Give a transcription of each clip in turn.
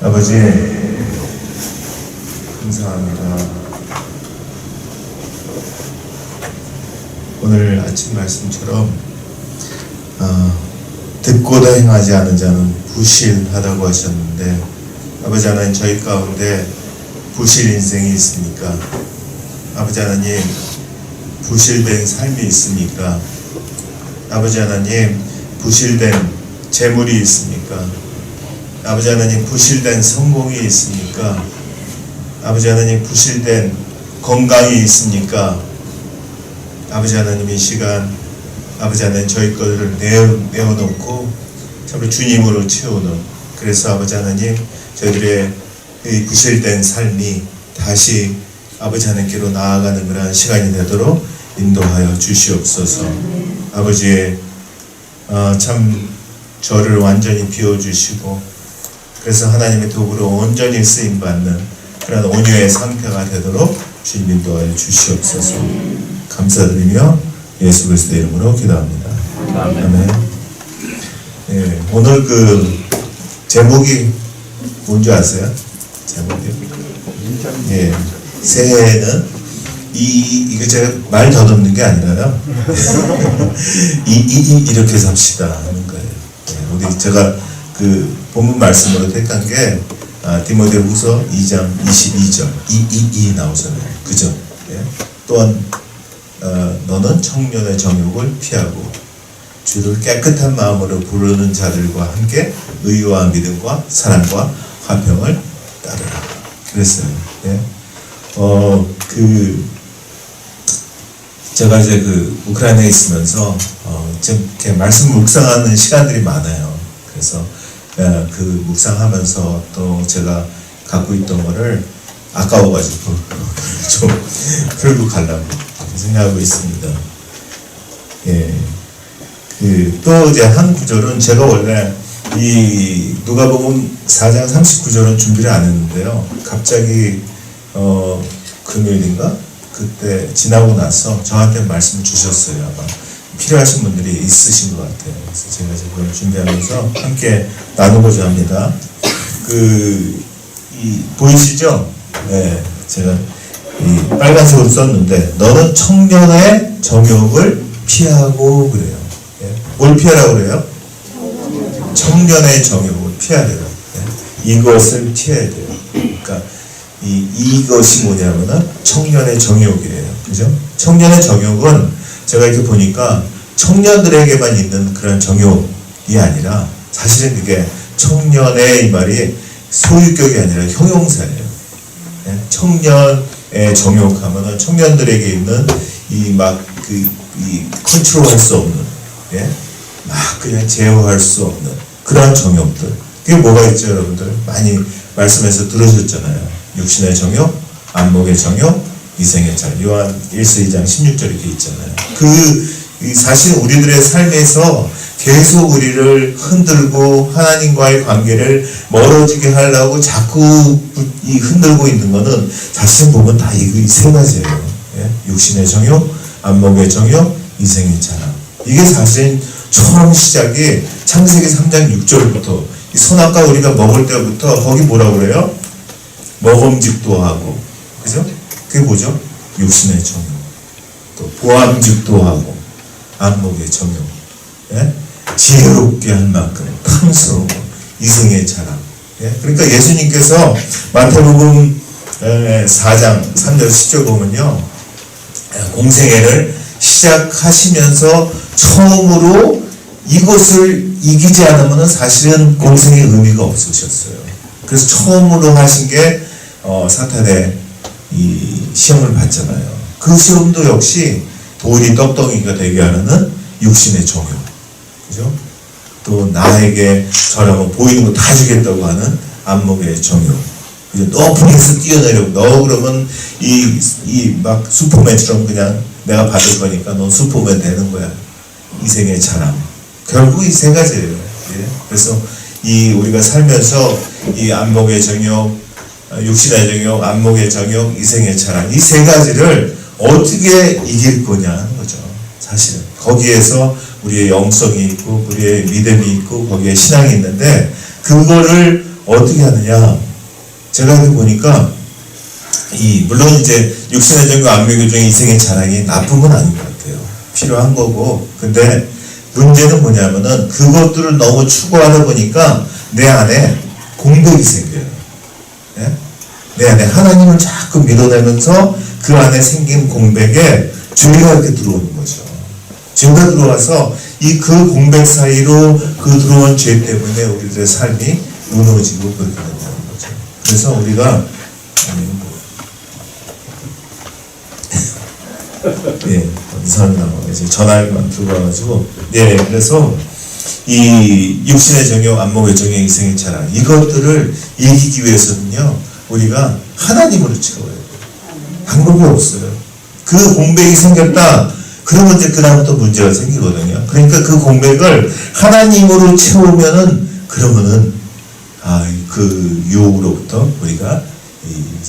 아버지, 감사합니다. 오늘 아침 말씀처럼 듣고도 행하지 않은 자는 부실하다고 하셨는데, 아버지 하나님, 저희 가운데 부실 인생이 있습니까? 아버지 하나님, 부실된 삶이 있습니까? 아버지 하나님, 부실된 재물이 있습니까? 아버지 하나님, 부실된 성공이 있습니까? 아버지 하나님, 부실된 건강이 있습니까? 아버지 하나님, 이 시간 아버지 하나님, 저희 것을 내어놓고 참으로 주님으로 채우는, 그래서 아버지 하나님, 저희들의 이 부실된 삶이 다시 아버지 하나님께로 나아가는 그러한 시간이 되도록 인도하여 주시옵소서. 아버지의 참 저를 완전히 비워주시고, 그래서 하나님의 도구로 온전히 쓰임받는 그런 온유의 상태가 되도록 주님 인도하여 주시옵소서. 감사드리며 예수 그리스도의 이름으로 기도합니다. 아멘. 예, 오늘 그 제목이 뭔지 아세요? 제목이요? 예, 새해에는 이거 제가 말 더듬는 게 아니라요. 이렇게 삽시다 하는 거예요. 예, 우리 제가 그 본문 말씀으로 택한 게 디모데후서 2장 22절 이 나오잖아요. 그죠? 예? 또한 너는 청년의 정욕을 피하고 주를 깨끗한 마음으로 부르는 자들과 함께 의와 믿음과 사랑과 화평을 따르라. 그랬어요. 예? 제가 이제 그 우크라이나에 있으면서 좀 이렇게 말씀 묵상하는 시간들이 많아요. 그래서 그 묵상하면서 또 제가 갖고 있던 거를 아까워가지고 좀 풀고 가려고 생각하고 있습니다. 예. 또 이제 한 구절은 제가 원래 이 누가복음 4장 39절은 준비를 안 했는데요. 갑자기 금요일인가? 그때 지나고 나서 저한테 말씀을 주셨어요. 아마 필요하신 분들이 있으신 것 같아요. 그래서 제가 그걸 준비하면서 함께 나누고자 합니다. 보이시죠? 네, 제가 이 빨간색으로 썼는데, 너는 청년의 정욕을 피하고 그래요. 네. 뭘 피하라고 그래요? 청년의 정욕을 피해야 돼요. 네. 이것을 피해야 돼요. 그러니까 이것이 뭐냐면은 청년의 정욕이에요. 그죠? 청년의 정욕은 제가 이렇게 보니까 청년들에게만 있는 그런 정욕이 아니라, 사실은 그게 청년의 이 말이 소유격이 아니라 형용사예요. 네? 청년의 정욕하면은 청년들에게 있는 이 컨트롤할 수 없는, 예? 막 그냥 제어할 수 없는 그러한 정욕들. 그게 뭐가 있죠, 여러분들? 많이 말씀에서 들으셨잖아요. 육신의 정욕, 안목의 정욕, 이생의 잘. 요한 1서 2장 16절 이렇게 있잖아요. 사실 우리들의 삶에서 계속 우리를 흔들고 하나님과의 관계를 멀어지게 하려고 자꾸 흔들고 있는 거는 사실 보면 다 이 세 가지예요. 예? 육신의 정욕, 안목의 정욕, 이생의 자랑. 이게 사실 처음 시작이 창세기 3장 6절부터 이 선악과 우리가 먹을 때부터 거기 뭐라고 그래요? 먹음직도 하고, 그죠? 그게 뭐죠? 육신의 정욕. 또 보암직도 하고, 안목의 정욕. 예? 지혜롭게 할 만큼 탐스러운 이생의 자랑. 예? 그러니까 예수님께서 마태복음 4장 3절 10절 보면요, 공생애를 시작하시면서 처음으로 이것을 이기지 않으면 사실은 공생의 의미가 없으셨어요. 그래서 처음으로 하신 게 사탄의 이 시험을 받잖아요. 그 시험도 역시 돌이 떡덩이가 되게 하는 육신의 정욕. 그죠? 또 나에게 저라면 보이는 거 다 주겠다고 하는 안목의 정욕. 높은 데서 뛰어내려고, 너 그러면 막 슈퍼맨처럼 그냥 내가 받을 거니까 넌 슈퍼맨 되는 거야. 이생의 자랑. 결국 이 세 가지예요. 예? 그래서 우리가 살면서 이 안목의 정욕, 육신의 정욕, 안목의 정욕, 이생의 자랑, 이 세 가지를 어떻게 이길 거냐 하는 거죠. 사실은 거기에서 우리의 영성이 있고 우리의 믿음이 있고 거기에 신앙이 있는데, 그거를 어떻게 하느냐? 제가 이렇게 보니까 물론 이제 육신의 정욕, 안목의 교정의 이생의 자랑이 나쁜 건 아닌 것 같아요. 필요한 거고. 근데 문제는 뭐냐면은 그것들을 너무 추구하다 보니까 내 안에 공백이 생겨요. 예? 내 안에 하나님을 자꾸 밀어내면서 그 안에 생긴 공백에 죄가 이렇게 들어오는 거죠. 죄가 들어와서 그 공백 사이로 그 들어온 죄 때문에 우리들의 삶이 무너지고 그렇게 된다는 거죠. 그래서 우리가 예, 감사합니다. 이제 전화기만 들고 와가지고 예, 그래서 이 육신의 정욕, 안목의 정욕, 이생의 자랑 이것들을 이기기 위해서는요 우리가 하나님으로 채워야 돼요. 방법이 없어요. 그 공백이 생겼다 그러면 이제 그다음부터 문제가 생기거든요. 그러니까 그 공백을 하나님으로 채우면은 그러면은 그 유혹으로부터 우리가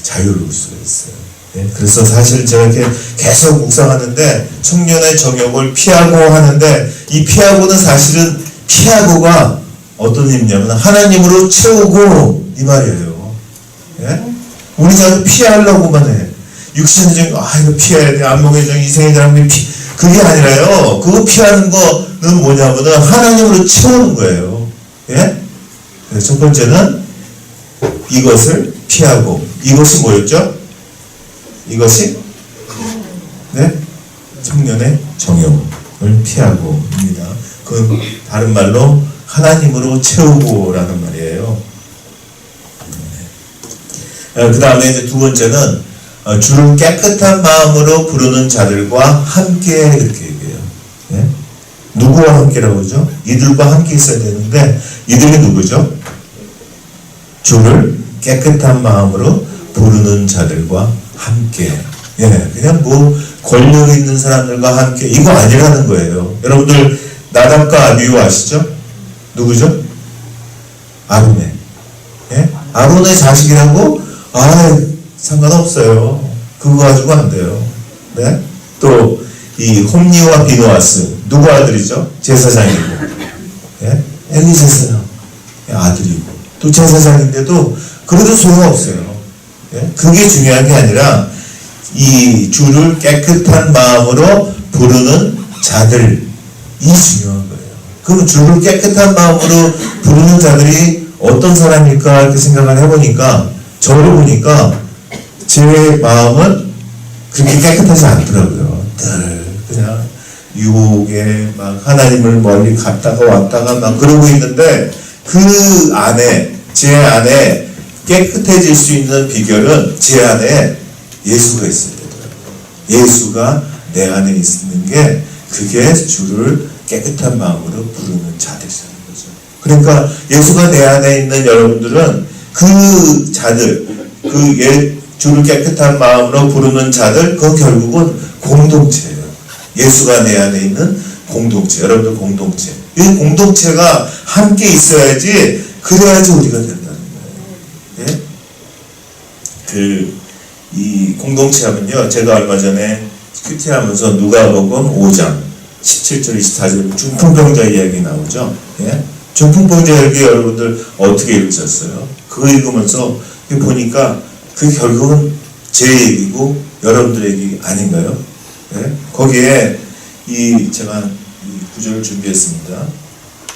자유로울 수가 있어요. 예, 그래서 사실 제가 이렇게 계속 묵상하는데 청년의 정욕을 피하고 하는데 이 피하고는 사실은 피하고가 어떤 의미냐면 하나님으로 채우고 이 말이에요. 예? 우리 자꾸 피하려고만 해. 육신의 정욕, 이거 피해야 돼. 안목의 정욕, 이생의 자랑, 그게 아니라요. 그거 피하는 거는 뭐냐면은 하나님으로 채우는 거예요. 예? 그래서 첫 번째는 이것을 피하고 이것이 뭐였죠? 이것이 청년의 정욕을 피하고입니다. 그건 다른 말로 하나님으로 채우고라는 말이에요. 그 다음에 이제 두 번째는 주를 깨끗한 마음으로 부르는 자들과 함께 이렇게 얘기해요. 네? 누구와 함께라고 그러죠? 이들과 함께 있어야 되는데 이들이 누구죠? 주를 깨끗한 마음으로 부르는 자들과 함께. 예, 그냥 뭐 권력 있는 사람들과 함께 이거 아니라는 거예요. 여러분들 나답과 아비후 아시죠? 누구죠? 아론의. 예? 아론의 자식이라고? 상관없어요. 그거 가지고 안 돼요. 네? 또 이 홈리와 비누아스 누구 아들이죠? 제사장이고. 예? 엘리 제사장 아들이고. 또 제사장인데도 그래도 소용없어요. 예? 그게 중요한 게 아니라 이 주를 깨끗한 마음으로 부르는 자들이 중요한 거예요. 그럼 주를 깨끗한 마음으로 부르는 자들이 어떤 사람일까 이렇게 생각을 해보니까 저를 보니까 제 마음은 그렇게 깨끗하지 않더라고요. 늘 그냥 유혹에 막 하나님을 멀리 갔다가 왔다가 막 그러고 있는데 그 안에 제 안에 깨끗해질 수 있는 비결은 제 안에 예수가 있어야 되더라고요. 예수가 내 안에 있는 게 그게 주를 깨끗한 마음으로 부르는 자들이라는 거죠. 그러니까 예수가 내 안에 있는 여러분들은 그 자들, 주를 깨끗한 마음으로 부르는 자들, 그건 결국은 공동체예요. 예수가 내 안에 있는 공동체, 여러분들 공동체. 이 공동체가 함께 있어야지, 그래야지 우리가 된다는 거예요. 예? 이 공동체 하면요, 제가 얼마 전에 큐티 하면서 누가복음 5장 17절 24절 중풍병자 이야기 나오죠. 예? 중풍병자 이야기 여러분들 어떻게 읽으셨어요? 그거 읽으면서 보니까 그 결국은 제 얘기고 여러분들의 얘기 아닌가요? 예? 거기에 제가 이 구절을 준비했습니다.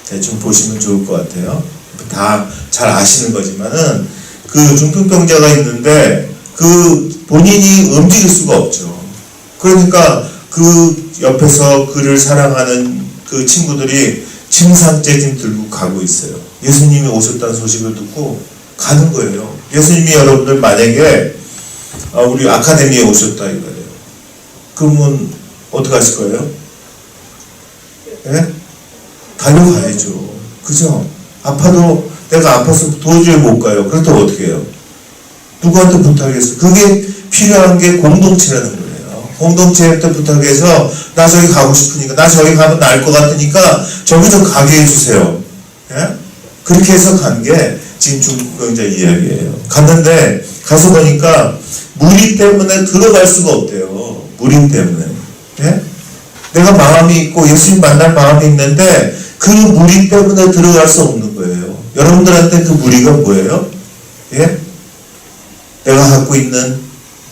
대충 보시면 좋을 것 같아요. 다 잘 아시는 거지만은 그 중풍병자가 있는데 그 본인이 움직일 수가 없죠. 그러니까 그 옆에서 그를 사랑하는 그 친구들이 침상째짐 들고 가고 있어요. 예수님이 오셨다는 소식을 듣고 가는 거예요. 예수님이 여러분들 만약에 우리 아카데미에 오셨다 이거예요. 그러면 어떻게 하실 거예요? 예? 달려가야죠. 그죠? 아파도 내가 아파서 도저히 못 가요. 그렇다고 어떻게 해요? 누구한테 부탁했어요? 그게 필요한 게 공동체라는 거예요. 공동체한테 부탁해서 나 저기 가고 싶으니까 나 저기 가면 나을 것 같으니까 저기 좀 가게 해주세요. 예? 그렇게 해서 간 게 지금 중풍병자 이야기예요. 갔는데 가서 보니까 무리 때문에 들어갈 수가 없대요. 무리 때문에. 예? 내가 마음이 있고 예수님 만날 마음이 있는데 그 무리 때문에 들어갈 수 없는 거예요. 여러분들한테 그 무리가 뭐예요? 예? 내가 갖고 있는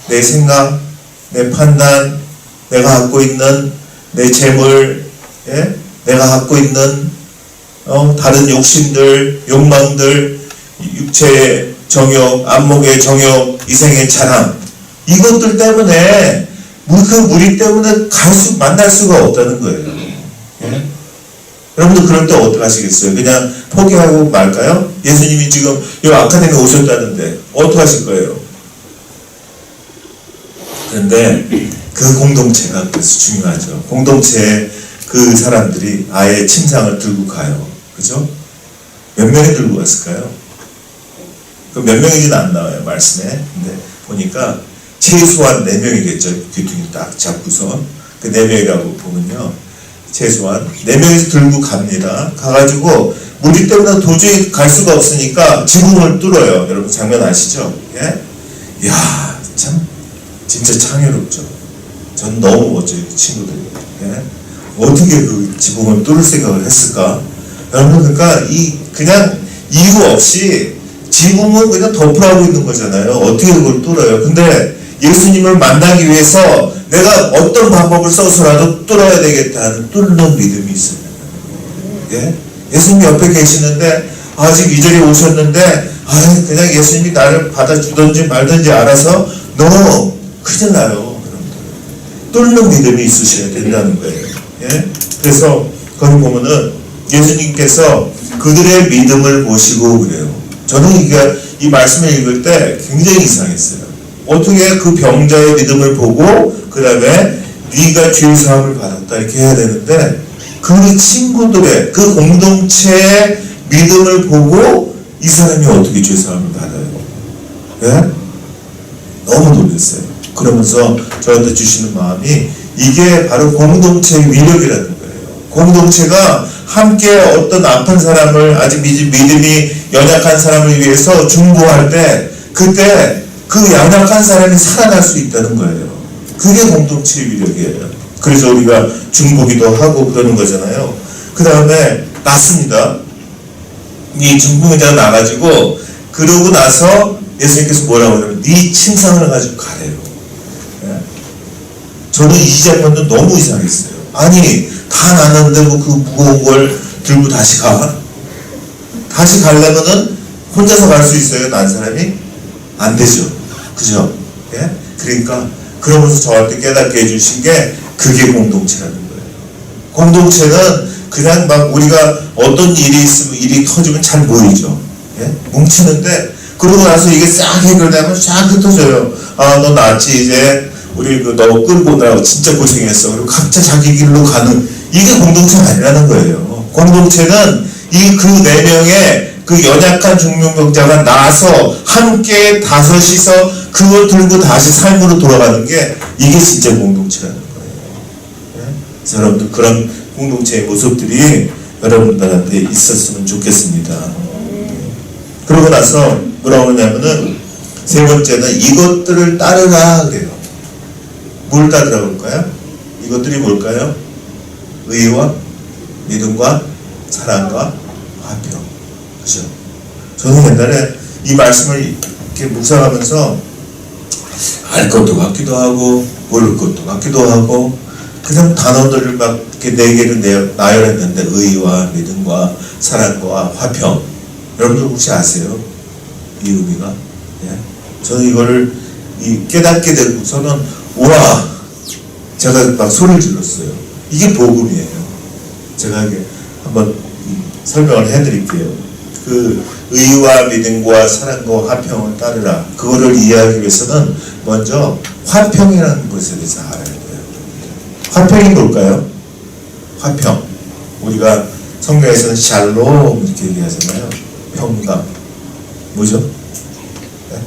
내 생각, 내 판단, 내가 갖고 있는 내 재물, 예? 내가 갖고 있는 다른 욕심들, 욕망들, 육체의 정욕, 안목의 정욕, 이생의 자랑, 이것들 때문에 그 무리 때문에 만날 수가 없다는 거예요. 예? 여러분들 그럴 때 어떻게 하시겠어요? 그냥 포기하고 말까요? 예수님이 지금 이 아카데미에 오셨다는데 어떻게 하실 거예요? 그런데 그 공동체가 그래서 중요하죠. 공동체에 그 사람들이 아예 침상을 들고 가요. 그죠? 몇 명이 들고 갔을까요? 그 몇 명인지는 안 나와요, 말씀에. 근데 보니까 최소한 4명이겠죠. 귀퉁이 딱 잡고서. 그 4명이라고 보면요. 최소한 4명이서 들고 갑니다. 가가지고 무리 때문에 도저히 갈 수가 없으니까 지붕을 뚫어요. 여러분 장면 아시죠? 예? 이야, 참 진짜 창의롭죠. 전 너무 멋져요, 그 친구들. 예? 어떻게 그 지붕을 뚫을 생각을 했을까? 여러분, 그러니까 그냥 이유 없이 지붕은 그냥 덮으라고 있는 거잖아요. 어떻게 그걸 뚫어요? 근데 예수님을 만나기 위해서 내가 어떤 방법을 써서라도 뚫어야 되겠다는 뚫는 믿음이 있어요. 예? 예수님 옆에 계시는데 아직 이 자리에 오셨는데 그냥 예수님이 나를 받아주든지 말든지 알아서 너무 큰일 나요. 뚫는 믿음이 있으셔야 된다는 거예요. 예? 그래서 거기 보면은 예수님께서 그들의 믿음을 보시고 그래요. 저는 이 말씀을 읽을 때 굉장히 이상했어요. 어떻게 그 병자의 믿음을 보고 그 다음에 네가 죄 사함을 받았다 이렇게 해야 되는데 그 친구들의 그 공동체의 믿음을 보고 이 사람이 어떻게 죄 사함을 받아요? 예? 너무 놀랐어요. 그러면서 저한테 주시는 마음이 이게 바로 공동체의 위력이라는 거예요. 공동체가 함께 어떤 아픈 사람을 아직 믿음이 연약한 사람을 위해서 중보할 때 그때 그 연약한 사람이 살아날 수 있다는 거예요. 그게 공동체의 위력이에요. 그래서 우리가 중보기도 하고 그러는 거잖아요. 그 다음에 났습니다. 이 중보기자가 나가지고 그러고 나서 예수님께서 뭐라고 하냐면 네 침상을 가지고 가래요. 예? 저는 이 장면도 너무 이상했어요. 아니 다 났는데 뭐 그 무거운 걸 들고 다시 가? 다시 가려면은 혼자서 갈 수 있어요? 난 사람이? 안 되죠. 그죠? 예? 그러니까 그러면서 저한테 깨닫게 해주신 게 그게 공동체라는 거예요. 공동체는 그냥 막 우리가 어떤 일이 있으면 일이 터지면 잘 모이죠. 예? 뭉치는데 그러고 나서 이게 싹 해결되면 싹 흩어져요. 아, 너 낫지 이제 우리 너 끌고 오느라고 진짜 고생했어. 그리고 각자 자기 길로 가는 이게 공동체가 아니라는 거예요. 공동체는 이 그 4명의 그 연약한 중병병자가 나와서 함께 다섯이서 그걸 들고 다시 삶으로 돌아가는 게 이게 진짜 공동체라는 거예요. 네? 그래서 여러분들 그런 공동체의 모습들이 여러분들한테 있었으면 좋겠습니다. 그러고 나서 뭐라고 하냐면은 세 번째는 이것들을 따르라 그래요. 뭘 따르라고 할까요? 이것들이 뭘까요? 의와 믿음과 사랑과 화평. 그죠? 저는 옛날에 이 말씀을 이렇게 묵상하면서 알 것도 같기도 하고 모를 것도 같기도 하고 그냥 단어들을 막 이렇게 4개를 나열했는데 의와 믿음과 사랑과 화평. 여러분들 혹시 아세요? 이 의미가? 예? 저는 이거를 깨닫게 되고서는 우와! 제가 막 소리를 질렀어요. 이게 복음이에요. 제가 이게 한번 설명을 해드릴게요. 그 의와 믿음과 사랑과 화평을 따르라. 그거를 이해하기 위해서는 먼저 화평이라는 것에 대해서 알아야 돼요. 화평이 뭘까요? 화평. 우리가 성경에서는 샬롬 이렇게 얘기하잖아요. 평강. 뭐죠? 네?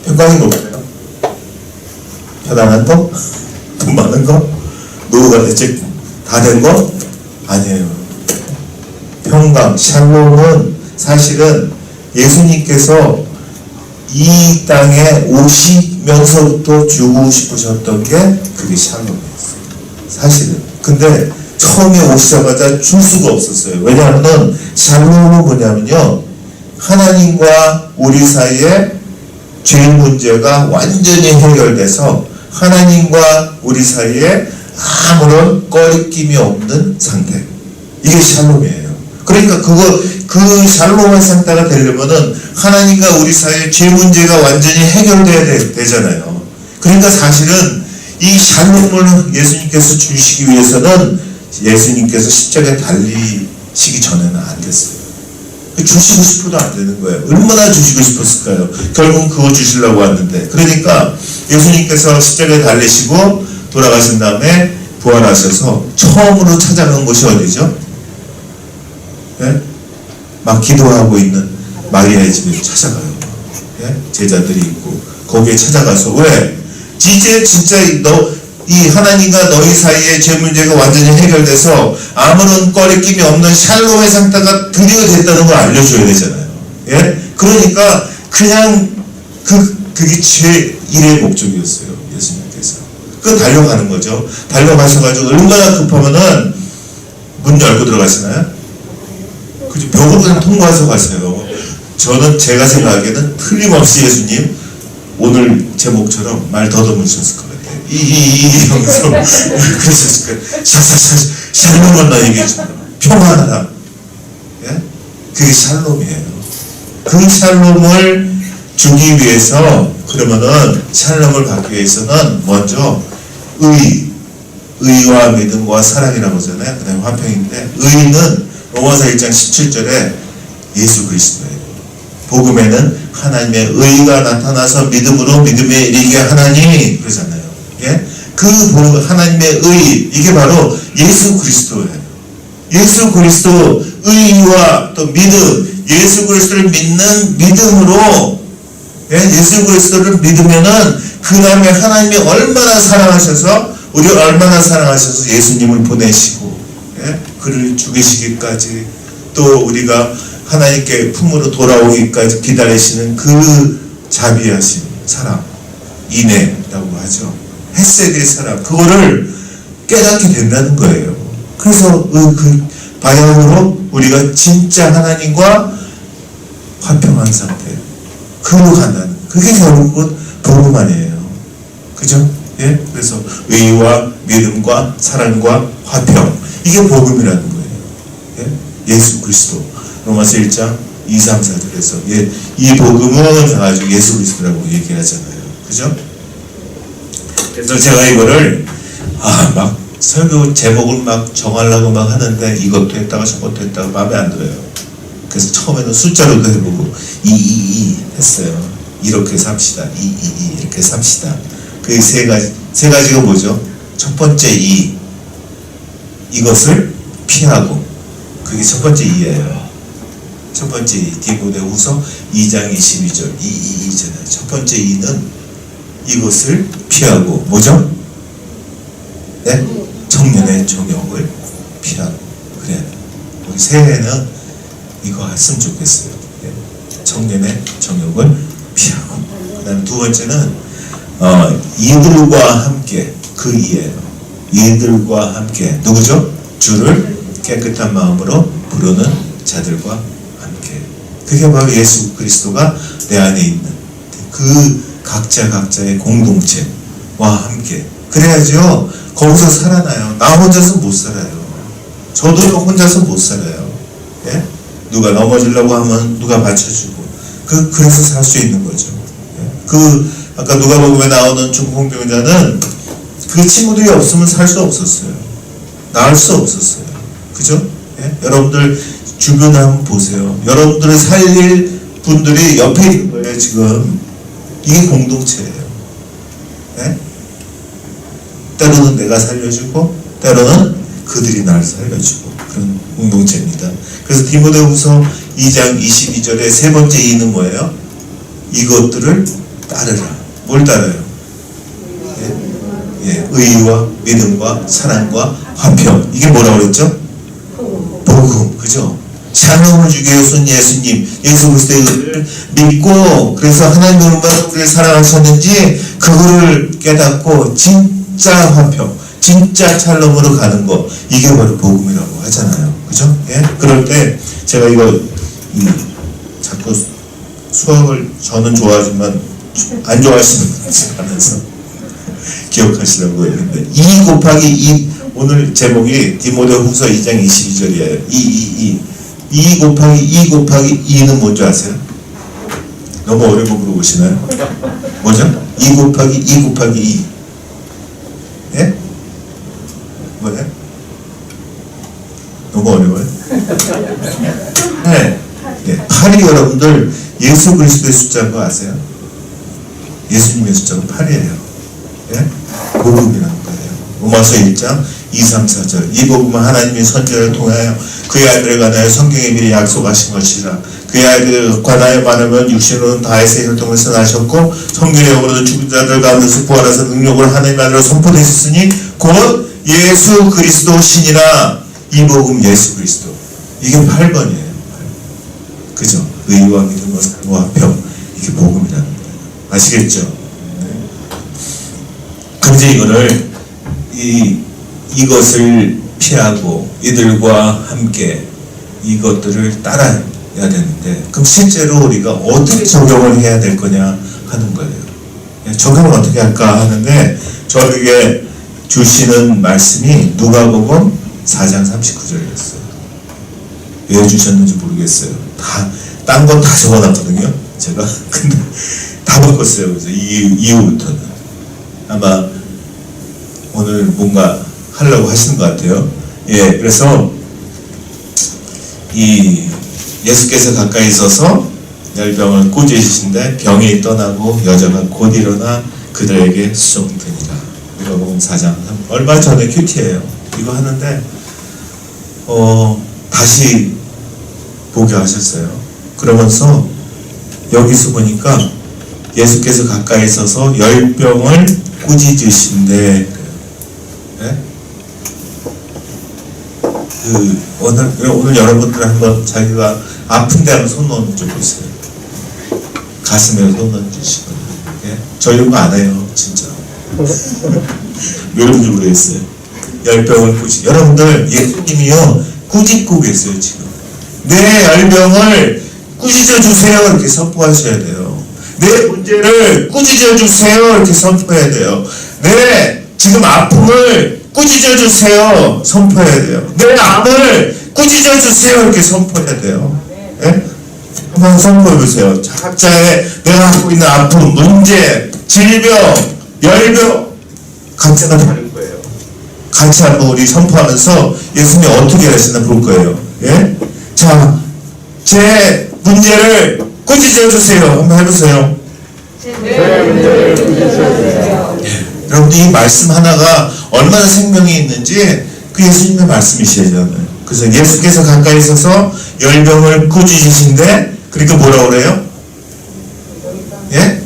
평강이 뭘까요? 편안한 거? 돈 많은 거? 노후가 대체 다 된 거? 아니에요. 평강, 샬롬은 사실은 예수님께서 이 땅에 오시면서부터 주고 싶으셨던 게 그게 샬롬이었어요. 사실은. 근데 처음에 오시자마자 줄 수가 없었어요. 왜냐하면 샬롬은 뭐냐면요. 하나님과 우리 사이에 죄 문제가 완전히 해결돼서 하나님과 우리 사이에 아무런 꺼리낌이 없는 상태. 이게 샬롬이에요. 그러니까 그 샬롬의 상태가 되려면은 하나님과 우리 사이에 죄 문제가 완전히 해결돼야 되잖아요. 그러니까 사실은 이 샬롬을 예수님께서 주시기 위해서는 예수님께서 십자가에 달리시기 전에는 안 됐어요. 주시고 싶어도 안 되는 거예요. 얼마나 주시고 싶었을까요? 결국은 그거 주시려고 왔는데. 그러니까 예수님께서 십자가에 달리시고 돌아가신 다음에 부활하셔서 처음으로 찾아간 곳이 어디죠? 예? 막 기도하고 있는 마리아의 집에 찾아가요. 예? 제자들이 있고 거기에 찾아가서 왜? 이제 진짜 이 하나님과 너희 사이에 죄 문제가 완전히 해결돼서 아무런 꺼리낌이 없는 샬롬의 상태가 드디어 됐다는 걸 알려줘야 되잖아요. 예? 그러니까 그냥 그게 제1의 목적이었어요. 예수님께서. 달려가는 거죠. 달려가셔가지고 얼마나 급하면은 문 열고 들어가시나요? 그죠? 벽을 그냥 통과해서 가세요. 저는 제가 생각하기에는 틀림없이 예수님 오늘 제목처럼 말 더듬으셨을 것 같아요. 하면서 그러셨을 거예요. 샬롬을 나에게 준다. 평안하라. 예? 그게 샬롬이에요. 그 샬롬을 주기 위해서 그러면은 샬롬을 받기 위해서는 먼저 의와 믿음과 사랑이라고 하잖아요. 그 다음에 화평인데 의는 로마서 1장 17절에 예수 그리스도예요. 복음에는 하나님의 의가 나타나서 믿음으로 믿음에 이르게 하나니 그러잖아요. 예? 그 하나님의 의 이게 바로 예수 그리스도예요. 예수 그리스도 의와 또 믿음 예수 그리스도를 믿는 믿음으로 예? 예수 그리스도를 믿으면은 그 다음에 하나님이 얼마나 사랑하셔서 우리를 얼마나 사랑하셔서 예수님을 보내시고 예? 그를 죽이시기까지 또 우리가 하나님께 품으로 돌아오기까지 기다리시는 그 자비하신 사랑 인애라고 하죠. 헤세드의 사랑 그거를 깨닫게 된다는 거예요. 그래서 그 방향으로 우리가 진짜 하나님과 화평한 상태 그로 간다는 그게 결국은 복음 아니에요. 그죠? 예? 그래서 의와 믿음과 사랑과 화평 이게 복음이라는 거예요. 예? 예수 그리스도 로마서 1장 2, 3, 4절에서 예, 이 복음은 아주 예수 그리스도라고 얘기하잖아요. 그죠? 그래서 제가 이거를 막 설교 제목을 막 정하려고 막 하는데 이것도 했다가 저것도 했다가 마음에 안 들어요. 그래서 처음에는 숫자로도 해보고 2 했어요. 이렇게 삽시다. 2 이렇게 삽시다. 그 세 가지가 뭐죠? 첫 번째 이것을 피하고 그게 첫 번째 이예요. 첫 번째 디모데후서 2장 22절 이잖아요. 첫 번째 이는 이것을 피하고 뭐죠? 네? 청년의 정욕을 피하고 그래야 돼요. 우리 새해에는 이거 했으면 좋겠어요. 네. 청년의 정욕을 피하고 그 다음에 두 번째는 이들과 함께 그 이예요. 이들과 함께 누구죠? 주를 깨끗한 마음으로 부르는 자들과 함께 그게 바로 예수 그리스도가 내 안에 있는 그 각자의 공동체와 함께 그래야죠. 거기서 살아나요. 나 혼자서 못 살아요. 저도 혼자서 못 살아요. 예? 누가 넘어지려고 하면 누가 받쳐주고 그래서 살 수 있는 거죠. 예? 아까 누가복음에 나오는 중풍병자는 그 친구들이 없으면 살 수 없었어요. 나을 수 없었어요. 그죠? 예? 여러분들 주변에 한번 보세요. 여러분들을 살릴 분들이 옆에 있는 거예요. 지금 이게 공동체예요. 예? 때로는 내가 살려주고 때로는 그들이 나를 살려주고 그런 공동체입니다. 그래서 디모데후서 2장 22절에 세 번째 이는 뭐예요? 이것들을 따르라. 뭘 따라요? 예, 의와 믿음과 사랑과 화평 이게 뭐라고 그랬죠? 복음 그죠? 샬롬을 주기 위해서는 예수님 예수 그리스도의 의를 믿고 그래서 하나님이 얼마나 우리를 사랑하셨는지 그거를 깨닫고 진짜 화평 진짜 샬롬으로 가는 거 이게 바로 복음이라고 하잖아요. 그죠? 예? 그럴 때 제가 이거 자꾸 수학을 저는 좋아하지만 안 좋아하시는 분들 많아서 기억하시려고 했는데 2 곱하기 2 오늘 제목이 디모데후서 2장 22절이에요. 2 곱하기 2 곱하기 2는 뭔지 아세요? 너무 어려운 거 물어보시나요? 뭐죠? 2 곱하기 2 곱하기 2 예? 뭐예요? 너무 어려워요? 네. 네. 8이 여러분들 예수 그리스도의 숫자인 거 아세요? 예수님의 숫자가 8이에요. 예? 복음이라는 거예요. 로마서 1장 2, 3, 4절 이 복음은 하나님의 선지자를 통하여 그의 아들을 관하여 성경에 미리 약속하신 것이라. 그의 아들을 관하여 말하면 육신으로는 다윗의 혈통에서 나셨고 성경의 영으로는 죽은 자들 가운데서 부활하사 능력으로 하나님의 아들로 선포되셨으니 곧 예수 그리스도 신이라. 이 복음 예수 그리스도 이게 8번이에요. 그죠? 의와 믿음과 사랑과 평 이게 복음이라는 거예요. 아시겠죠? 그런데 이거를 이것을 피하고 이들과 함께 이것들을 따라야 되는데 그럼 실제로 우리가 어떻게 적용을 해야 될 거냐 하는 거예요. 적용을 어떻게 할까 하는데 저에게 주시는 말씀이 누가복음 4장 39절이었어요. 왜 주셨는지 모르겠어요. 딴 건 다 적어놨거든요. 제가 근데 다 바꿨어요. 그래서 이후부터는 아마 오늘 뭔가 하려고 하시는 것 같아요. 예, 그래서 이 예수께서 가까이 있어서 열병을 꾸짖으신데 병이 떠나고 여자가 곧 일어나 그들에게 수종드니라. 누가복음 4장 얼마 전에 큐티예요. 이거 하는데 다시 보게 하셨어요. 그러면서 여기서 보니까 예수께서 가까이 있어서 열병을 꾸짖으신데 네? 오늘 여러분들 한번 자기가 아픈데 한번 손 넣어줘 보세요. 가슴에 손 넣어주시고 예? 저 이런 거 안 해요 진짜. 왜 그런지 모르겠어요. 열병을 여러분들 예수님이요 꾸짖고 계세요 지금. 내 열병을 꾸짖어 주세요 이렇게 선포하셔야 돼요. 내 문제를 꾸짖어 주세요 이렇게 선포해야 돼요. 내 지금 아픔을 꾸짖어 주세요 선포해야 돼요. 내 암을 꾸짖어 주세요 이렇게 선포해야 돼요. 예? 한번 선포해 보세요. 각자의 내가 갖고 있는 아픔, 문제, 질병, 열병 각자가 다를 거예요. 같이 한번 우리 선포하면서 예수님이 어떻게 하시나 볼 거예요. 예? 자, 제 문제를 꾸짖어 주세요. 한번 해보세요. 제 문제를 꾸짖어 주세요. 예. 여러분들 이 말씀 하나가 얼마나 생명이 있는지 그 예수님의 말씀이시죠. 그래서 예수께서 가까이 있어서 열병을 꾸짖으신데 그러니까 뭐라고 그래요? 예?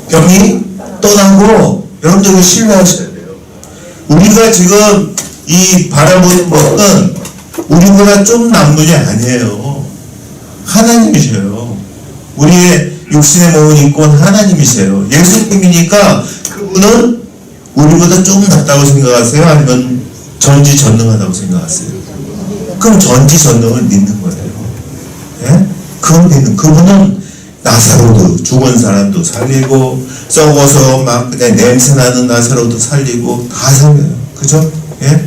병이 떠나고 여러분들 신뢰하셔야 돼요. 우리가 지금 이 바라보는 것은 우리보다 좀 난 분이 아니에요. 하나님이셔요. 우리의 육신의 몸을 입고 온 하나님이세요. 예수님이니까 그분은 우리보다 좀 낫다고 생각하세요? 아니면 전지전능하다고 생각하세요? 그럼 전지전능을 믿는 거예요. 예? 그걸 믿는 그분은 나사로도 죽은 사람도 살리고 썩어서 막 그냥 냄새나는 나사로도 살리고 다 살려요. 그죠? 예?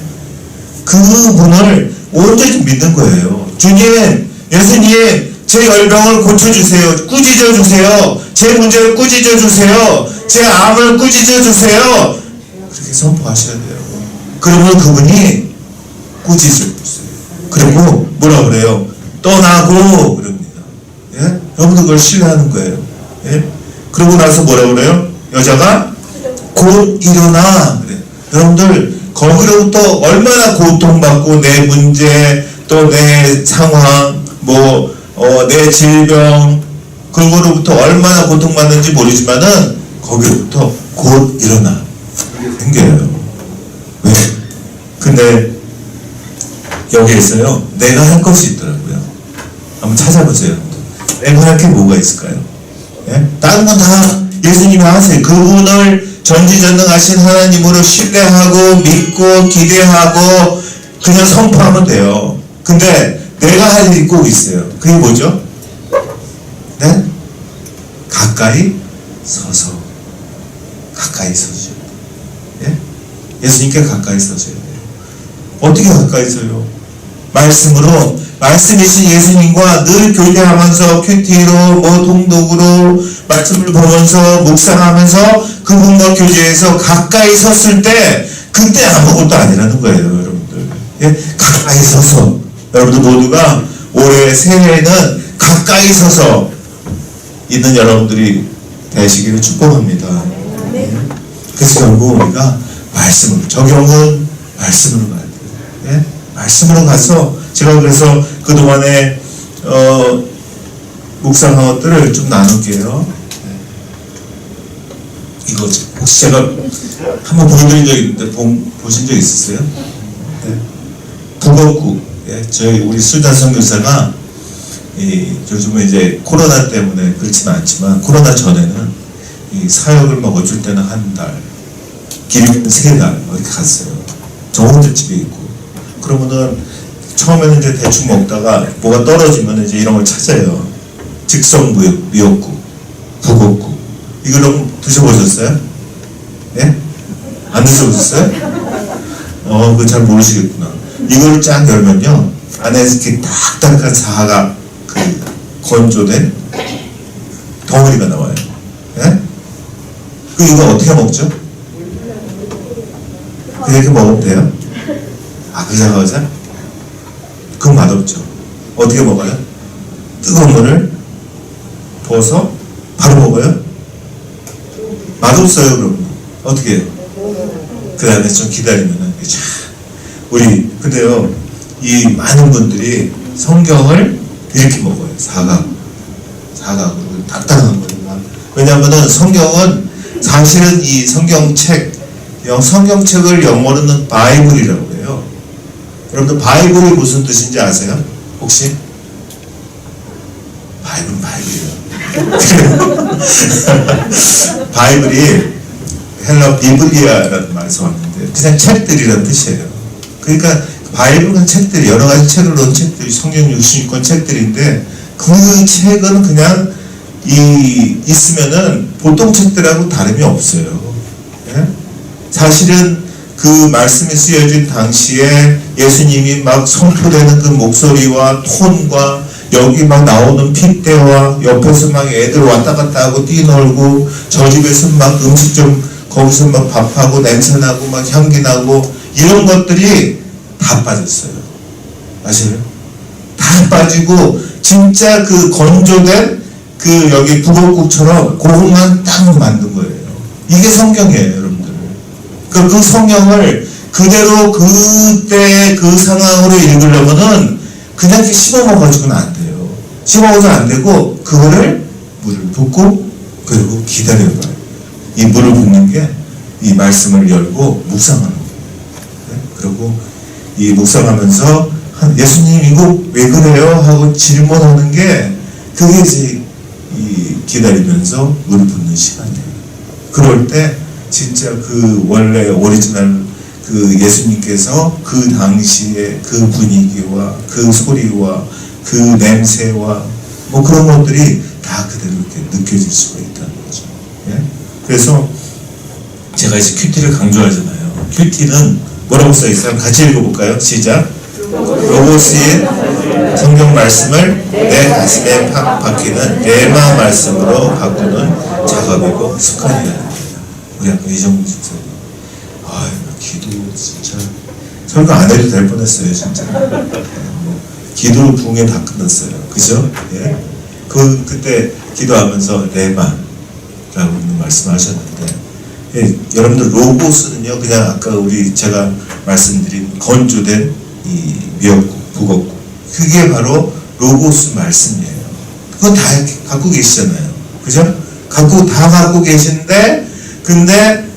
그분을 온전히 믿는 거예요. 주님, 예수님, 제 열병을 고쳐주세요. 꾸짖어 주세요. 제 문제를 꾸짖어 주세요. 제 암을 꾸짖어 주세요. 그렇게 선포하셔야 돼요. 그러면 그분이 꾸짖을 거예요. 그리고 뭐라 그래요? 떠나고 그럽니다. 예? 여러분들 그걸 신뢰하는 거예요. 예? 그러고 나서 뭐라 그래요? 여자가 곧 일어나 그래. 여러분들 거기로부터 얼마나 고통받고 내 문제 또 내 상황 내 질병 그거로부터 얼마나 고통받는지 모르지만은 거기로부터 곧 일어나 그게 생겨요. 왜? 근데 여기에서요 내가 할 것이 있더라고요. 한번 찾아보세요. 내가 할 게 뭐가 있을까요? 예? 다른 건 다 예수님이 하세요. 그분을 전지전능하신 하나님으로 신뢰하고 믿고 기대하고 그냥 선포하면 돼요. 근데 내가 할 일이 꼭 있어요. 그게 뭐죠? 네? 가까이 서서 예? 예수님께 가까이 서셔야 돼요. 어떻게 가까이 서요? 말씀으로, 말씀이신 예수님과 늘 교제하면서 큐티로 통독으로 말씀을 보면서 묵상하면서 그분과 교제해서 가까이 섰을 때 그때 아무것도 아니라는 거예요, 여러분들. 예? 가까이 서서 여러분들 모두가 올해 새해에는 가까이 서서 있는 여러분들이 되시기를 축복합니다. 그래서 결국 우리가 말씀으로, 적용은 말씀으로 가야 돼요. 예? 말씀으로 가서 제가 그래서 그동안에 묵상한 것들을 좀 나눌게요. 이거 혹시 제가 한번 보여드린 적 있는데 보신 적 있으세요? 네. 북어국, 예? 저희 우리 수단 선교사가 요즘은 이제 코로나 때문에 그렇지는 않지만 코로나 전에는 이 사역을 막 어쩔 때는 한 달, 길게는 3달 이렇게 갔어요. 저 혼자 집에 있고. 그러면은 처음에는 이제 대충 먹다가 뭐가 떨어지면 이제 이런 걸 찾아요. 즉석 미역국, 북어국. 이걸 좀 드셔보셨어요? 예? 안 드셔보셨어요? 그거 잘 모르시겠구나. 이걸 쫙 열면요, 안에서 이렇게 딱딱한 사각 건조된 덩어리가 나와요. 예? 이거 어떻게 먹죠? 이렇게 먹으면 돼요? 그자가자? 그건 맛없죠. 어떻게 먹어요? 뜨거운 물을 부어서 바로 먹어요? 맛없어요, 그럼. 어떻게 해요? 그 다음에 좀 기다리면은, 우리, 근데요, 이 많은 분들이 성경을 이렇게 먹어요. 사각으로 딱딱한 거니까. 왜냐하면은 성경은 사실은 이 성경책을 영어로는 바이블이라고 해요. 여러분들 바이블이 무슨 뜻인지 아세요? 혹시? 바이블이에요. 바이블이 헬라 비블리아라는 말에서 왔는데 그냥 책들이라는 뜻이에요. 그러니까 바이블은 책들이 여러 가지 책을 넣은 책들이 성경 66권 책들인데 그 책은 그냥 있으면은 보통 책들하고 다름이 없어요. 예? 사실은 그 말씀이 쓰여진 당시에 예수님이 막 선포되는 그 목소리와 톤과 여기 막 나오는 핏대와 옆에서 막 애들 왔다 갔다 하고 뛰놀고 저 집에서 막 음식점 거기서 막 밥하고 냄새나고 막 향기 나고 이런 것들이 다 빠졌어요. 아시나요? 다 빠지고 진짜 그 건조된 그 여기 북어국처럼 그것만 딱 만든 거예요. 이게 성경이에요, 여러분들. 그 성경을 그대로 그때 그 상황으로 읽으려면은 그냥 이렇게 씹어먹어가지고는 안 돼요. 씹어먹어서 안 되고 그거를 물을 붓고 그리고 기다려봐요. 이 물을 붓는 게 이 말씀을 열고 묵상하는 거예요. 네? 그리고 이 묵상하면서 예수님 이거 왜 그래요? 하고 질문하는 게 그게 이제 이 기다리면서 물을 붓는 시간이에요. 그럴 때 진짜 그 원래 오리지널 그 예수님께서 그 당시의 그 분위기와 그 소리와 그 냄새와 뭐 그런 것들이 다 그대로 이렇게 느껴질 수가 있다는 거죠. 예? 그래서 제가 이제 큐티를 강조하잖아요. 큐티는 뭐라고 써 있어요? 같이 읽어볼까요? 시작. 로고스인 성경 말씀을 내 가슴에 박히는 레마 말씀으로 바꾸는 작업이고 습관이다. 우리 아까 이정무 집사님, 기도 진짜 설교 안 해도 될 뻔했어요, 진짜. 기도로 부흥회 다 끝났어요, 그죠? 예. 그때 기도하면서 레마라고 있는 말씀하셨는데, 예, 여러분들 로고스는요, 그냥 아까 제가 말씀드린 건조된 이 미역국, 북어국, 그게 바로 로고스 말씀이에요. 그건 다 갖고 계시잖아요, 그죠? 다 갖고 계신데, 근데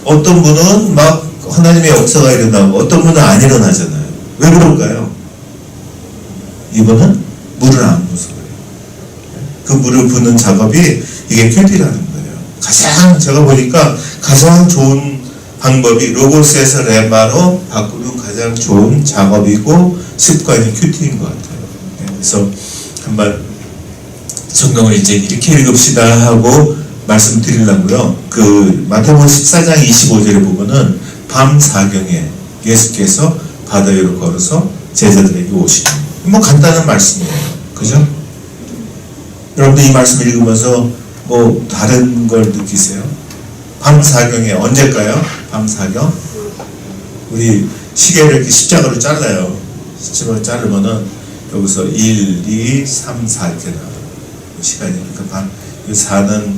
어떤 분은 막 하나님의 역사가 일어나고 어떤 분은 안 일어나잖아요. 왜 그럴까요? 이분은 물을 안 부어서 그래요. 그 물을 부는 작업이 이게 큐티라는 거예요. 제가 보니까 가장 좋은 방법이 로고스에서 레마로 바꾸는 가장 좋은 작업이고 습관이 큐티인 것 같아요. 그래서 한번 성경을 이제 이렇게 읽읍시다 하고 말씀드리려고요. 그 마태복음 14장 25절에 보면은 밤 사경에 예수께서 바다 위로 걸어서 제자들에게 오시니, 뭐 간단한 말씀이에요. 그죠? 여러분들 이 말씀 읽으면서 뭐 다른 걸 느끼세요? 밤 사경에 언제일까요? 밤 사경? 우리 시계를 이렇게 십자가로 잘라요. 십자가로 자르면은 여기서 1, 2, 3, 4 이렇게 나와요. 시간이. 그러니까 밤, 4는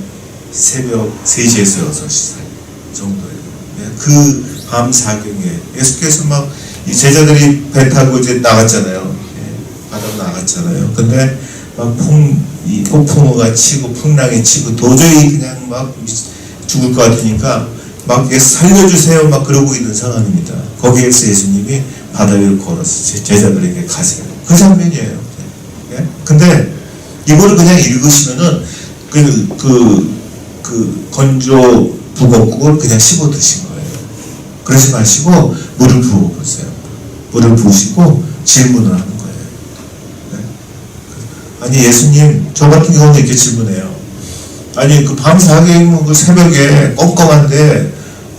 새벽 3시에서 6시 정도예요. 그 밤 사경에 예수께서 막 이 제자들이 배 타고 이제 나갔잖아요. 바다로 나갔잖아요. 근데 막 폭풍우가 치고 풍랑이 치고 도저히 그냥 막 죽을 것 같으니까 막 살려주세요 막 그러고 있는 상황입니다. 거기에서 예수님이 바다 위로 걸어서 제자들에게 가세요. 그 장면이에요. 예? 근데 이거를 그냥 읽으시면은 그 건조 북엇국을 그냥 씹어 드신 거예요. 그러지 마시고 물을 부어 보세요. 물을 부으시고 질문을 하는 거예요. 네? 아니 예수님, 저 같은 경우는 이렇게 질문해요. 아니 그 밤 사경 그 새벽에 껌껌한데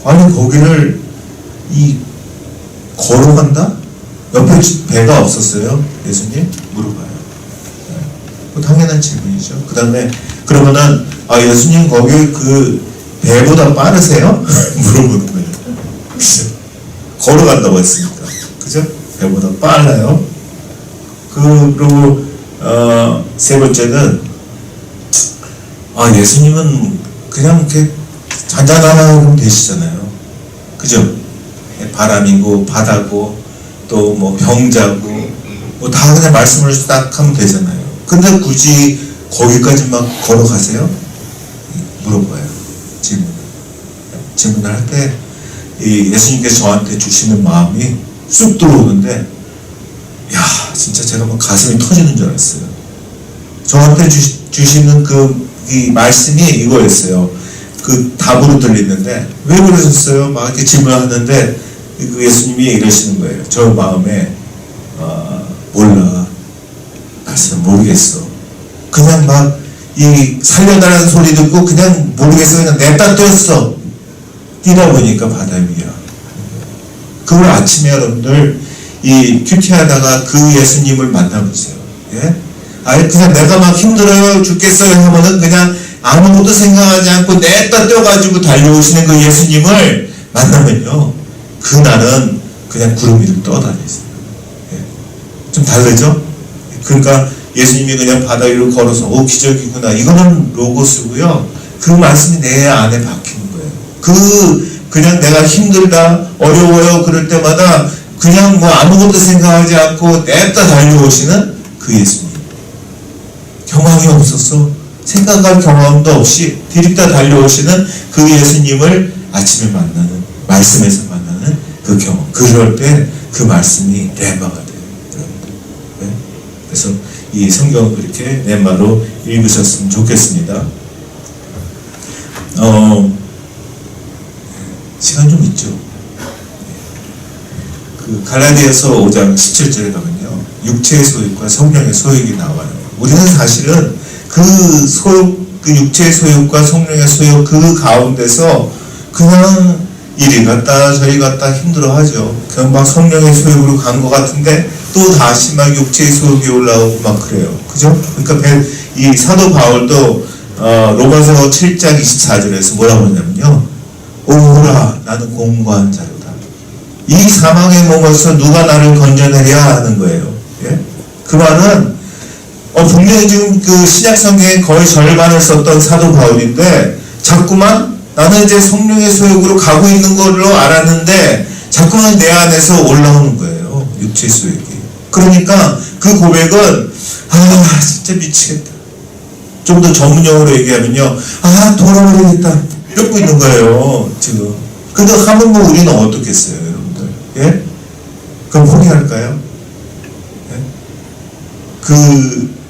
아니 거기를 걸어간다? 옆에 배가 없었어요? 예수님? 물어봐요. 네. 당연한 질문이죠. 그 다음에 그러면은 예수님 거기 그 배보다 빠르세요? 물어보는 거예요. 걸어간다고 했으니까. 그죠? 배보다 빨라요. 그리고 세 번째는 예수님은 그냥 이렇게 잔잔하면 되시잖아요. 그죠? 바람이고 바다고 또 뭐 병자고 뭐 다 그냥 말씀을 딱 하면 되잖아요. 근데 굳이 거기까지 막 걸어가세요? 물어봐요. 질문을 할 때 예수님께서 저한테 주시는 마음이 쑥 들어오는데 진짜 제가 막 가슴이 터지는 줄 알았어요. 저한테 주시는 이 말씀이 이거였어요. 그 답으로 들리는데 왜 그러셨어요? 막 이렇게 질문하는데 그 예수님이 이러시는 거예요. 저 마음에 몰라. 말씀 모르겠어. 그냥 막 살려달라는 소리 듣고 그냥 모르겠어. 그냥 냅다 뛰었어. 뛰다 보니까 바다 위야. 그걸 아침에 여러분들 큐티하다가 그 예수님을 만나보세요. 예? 그냥 내가 막 힘들어요 죽겠어요 하면은 그냥 아무것도 생각하지 않고 냅다 뛰어가지고 달려오시는 그 예수님을 만나면요, 그날은 그냥 구름 위를 떠다니세요. 예? 좀 다르죠? 그러니까 예수님이 그냥 바다 위로 걸어서 기적이구나. 이거는 로고스고요. 그 말씀이 내 안에 박히는 거예요. 그냥 내가 힘들다, 어려워요 그럴 때마다 그냥 뭐 아무것도 생각하지 않고 냅다 달려오시는 그 예수님. 경험이 없었어. 생각할 경험도 없이 디립다 달려오시는 그 예수님을 아침에 만나는, 말씀에서 만나는 그 경험. 그럴 때 그 말씀이 렘마가 돼요. 네? 그래서 이 성경을 그렇게 렘마로 읽으셨으면 좋겠습니다. 시간 좀 있죠. 그 갈라디아서 5장 17절에 가면요, 육체의 소욕과 성령의 소욕이 나와요. 우리는 사실은 그 육체의 소욕과 성령의 소욕 그 가운데서 그냥 이리 갔다 저리 갔다 힘들어하죠. 그냥 막 성령의 소욕으로 간 것 같은데 또 다시 막 육체의 소욕이 올라오고 막 그래요. 그죠? 그러니까 이 사도 바울도 로마서 7장 24절에서 뭐라고 하냐면요, 오라 나는 공고한 자로다. 이 사망의 몸에서 누가 나를 건져내랴 하는 거예요. 예? 그 말은 분명히 지금 그 신약 성경의 거의 절반을 썼던 사도 바울인데 자꾸만 나는 이제 성령의 소욕으로 가고 있는 걸로 알았는데 자꾸만 내 안에서 올라오는 거예요. 육체 소욕이. 그러니까 그 고백은 진짜 미치겠다. 좀 더 전문용어로 얘기하면요, 돌아버리겠다. 이러고 있는 거예요, 지금. 근데 하면 뭐 우리는 어떻겠어요, 여러분들? 예? 그럼 포기할까요? 예?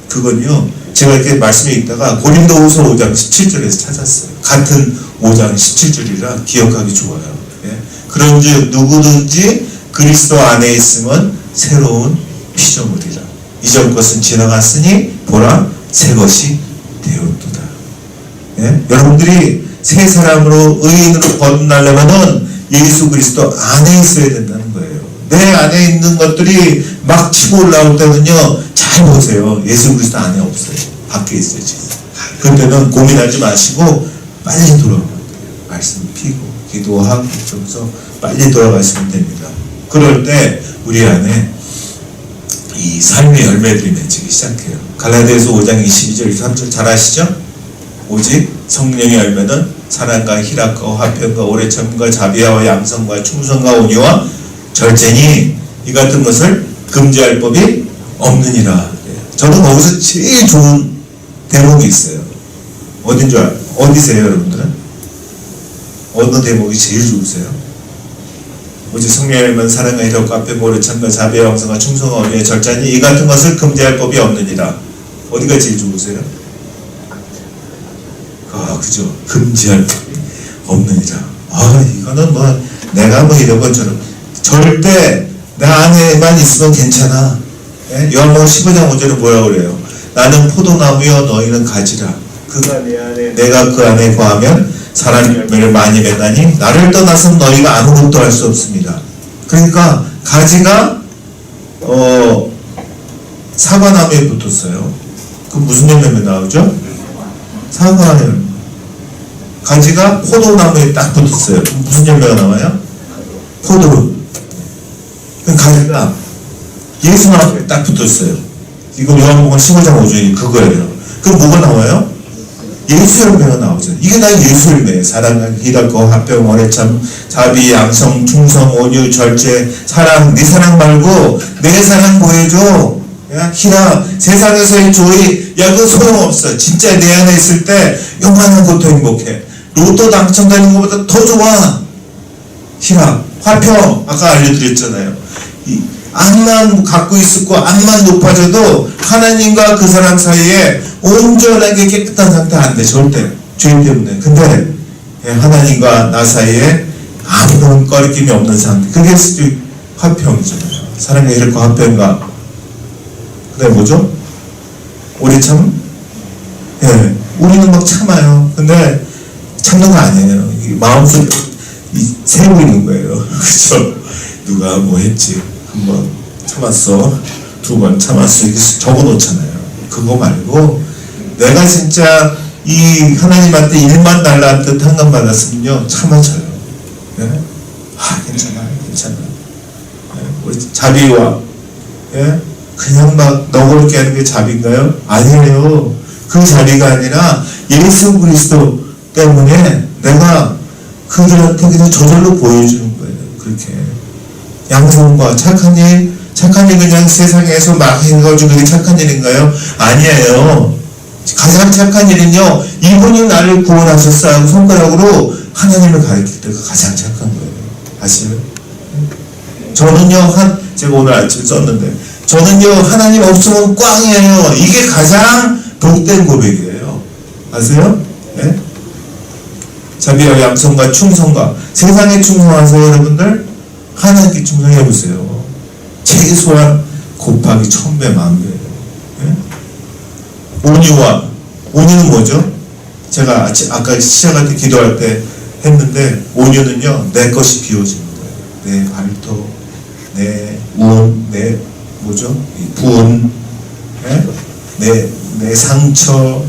그건요, 제가 이렇게 말씀에 있다가 고린도후서 5장 17절에서 찾았어요. 같은 5장 17절이라 기억하기 좋아요. 예? 그런즉 누구든지 그리스도 안에 있으면 새로운 피조물이라. 이전 것은 지나갔으니 보라 새 것이 되었도다. 예? 여러분들이 새 사람으로 의인으로 거듭나려면은 예수 그리스도 안에 있어야 된다는 거예요. 내 안에 있는 것들이 막 치고 올라올 때는요, 잘 보세요. 예수 그리스도 안에 없어요. 밖에 있어요, 지금. 그때는 고민하지 마시고 빨리 돌아가면 돼요. 말씀 피고 기도하고 그러면서 빨리 돌아가시면 됩니다. 그럴 때 우리 안에 이 삶의 열매들이 맺히기 시작해요. 갈라디아서 5장 22절 23절 잘 아시죠? 오직 성령의 열매는 사랑과 희락과 화평과 오래 참음과 자비와 양성과 충성과 온유와 절제니 이 같은 것을 금지할 법이 없느니라. 저는 거기서 제일 좋은 대목이 있어요. 어딘 줄 알아요? 어디세요 여러분들은? 어느 대목이 제일 좋으세요? 오직 성령의 열매는 사랑과 희락과 화평과 오래 참음과 자비와 양성과 충성과 온유와 절제니 이 같은 것을 금지할 법이 없느니라. 어디가 제일 좋으세요? 그죠? 금지할 법이 없느니라. 이거는 뭐 내가 뭐 이런 것처럼 절대 내 안에만 있으면 괜찮아. 예? 요한복음 15장 5절은 뭐라고 그래요? 나는 포도나무여 너희는 가지라. 그가 내 안에 내가 그 안에 거하면 사람의 열매를 많이 맺나니 나를 떠나서 너희가 아무것도 할 수 없습니다. 그러니까 가지가 사과나무에 붙었어요. 그럼 무슨 열매 나오죠? 사과 열매. 가지가 포도나무에 딱 붙었어요. 그럼 무슨 열매가 나와요? 포도. 그럼 가지가 예수나무에 딱 붙었어요. 이거 요한복음 15장 5절이 그거예요. 그럼 뭐가 나와요? 예수 열매가 나오죠. 이게 다 예수 열매예요. 사랑과 희락과 화평, 오래 참, 자비, 양성, 충성, 온유, 절제, 사랑. 네 사랑 말고 내 사랑 보여줘. 희락, 세상에서의 조이, 그거 소용없어. 진짜 내 안에 있을 때 요만한 것도 행복해. 로또 당첨되는 것보다 더 좋아. 희락, 화평, 아까 알려드렸잖아요. 안만 갖고 있었고 안만 높아져도 하나님과 그 사람 사이에 온전하게 깨끗한 상태 안 돼. 절대 죄인 때문에. 근데 하나님과 나 사이에 아무런 꺼리낌이 없는 상태. 그게 화평이잖아요. 사랑의 희락과 화평과 그게 뭐죠? 오래 참? 우리는 막 참아요. 근데 참는 거 아니에요. 마음속에 세우고 있는 거예요. 그렇죠? 누가 뭐 했지? 한 번 참았어, 두 번 참았어, 이렇게 적어놓잖아요. 그거 말고 내가 진짜 이 하나님한테 일만 달라는 듯 한감 받았으면요 참아줘요. 괜찮아. 우리 자비와 그냥 막 너그럽게 하는 게 자비인가요? 아니에요. 그 자비가 아니라 예수 그리스도 때문에 내가 그들한테 그냥 저절로 보여주는 거예요. 그렇게 양성과 착한 일 그냥 세상에서 막 해가지고 그게 착한 일인가요? 아니에요. 가장 착한 일은요, 이분이 나를 구원하셨어 하고 손가락으로 하나님을 가리킬 때가 가장 착한 거예요. 아시죠? 저는요, 제가 오늘 아침에 썼는데, 저는요, 하나님 없으면 꽝이에요. 이게 가장 복된 고백이에요. 아세요? 네? 자비와 양성과 충성과 세상에 충성하세요, 여러분들? 하나님께 충성해보세요. 최소한 곱하기 1000배, 10,000배예요. 네? 온유는 뭐죠? 제가 아까 시작할 때 기도할 때 했는데, 온유는요, 내 것이 비워지는 거예요. 내 발톱, 내 분, 내 상처,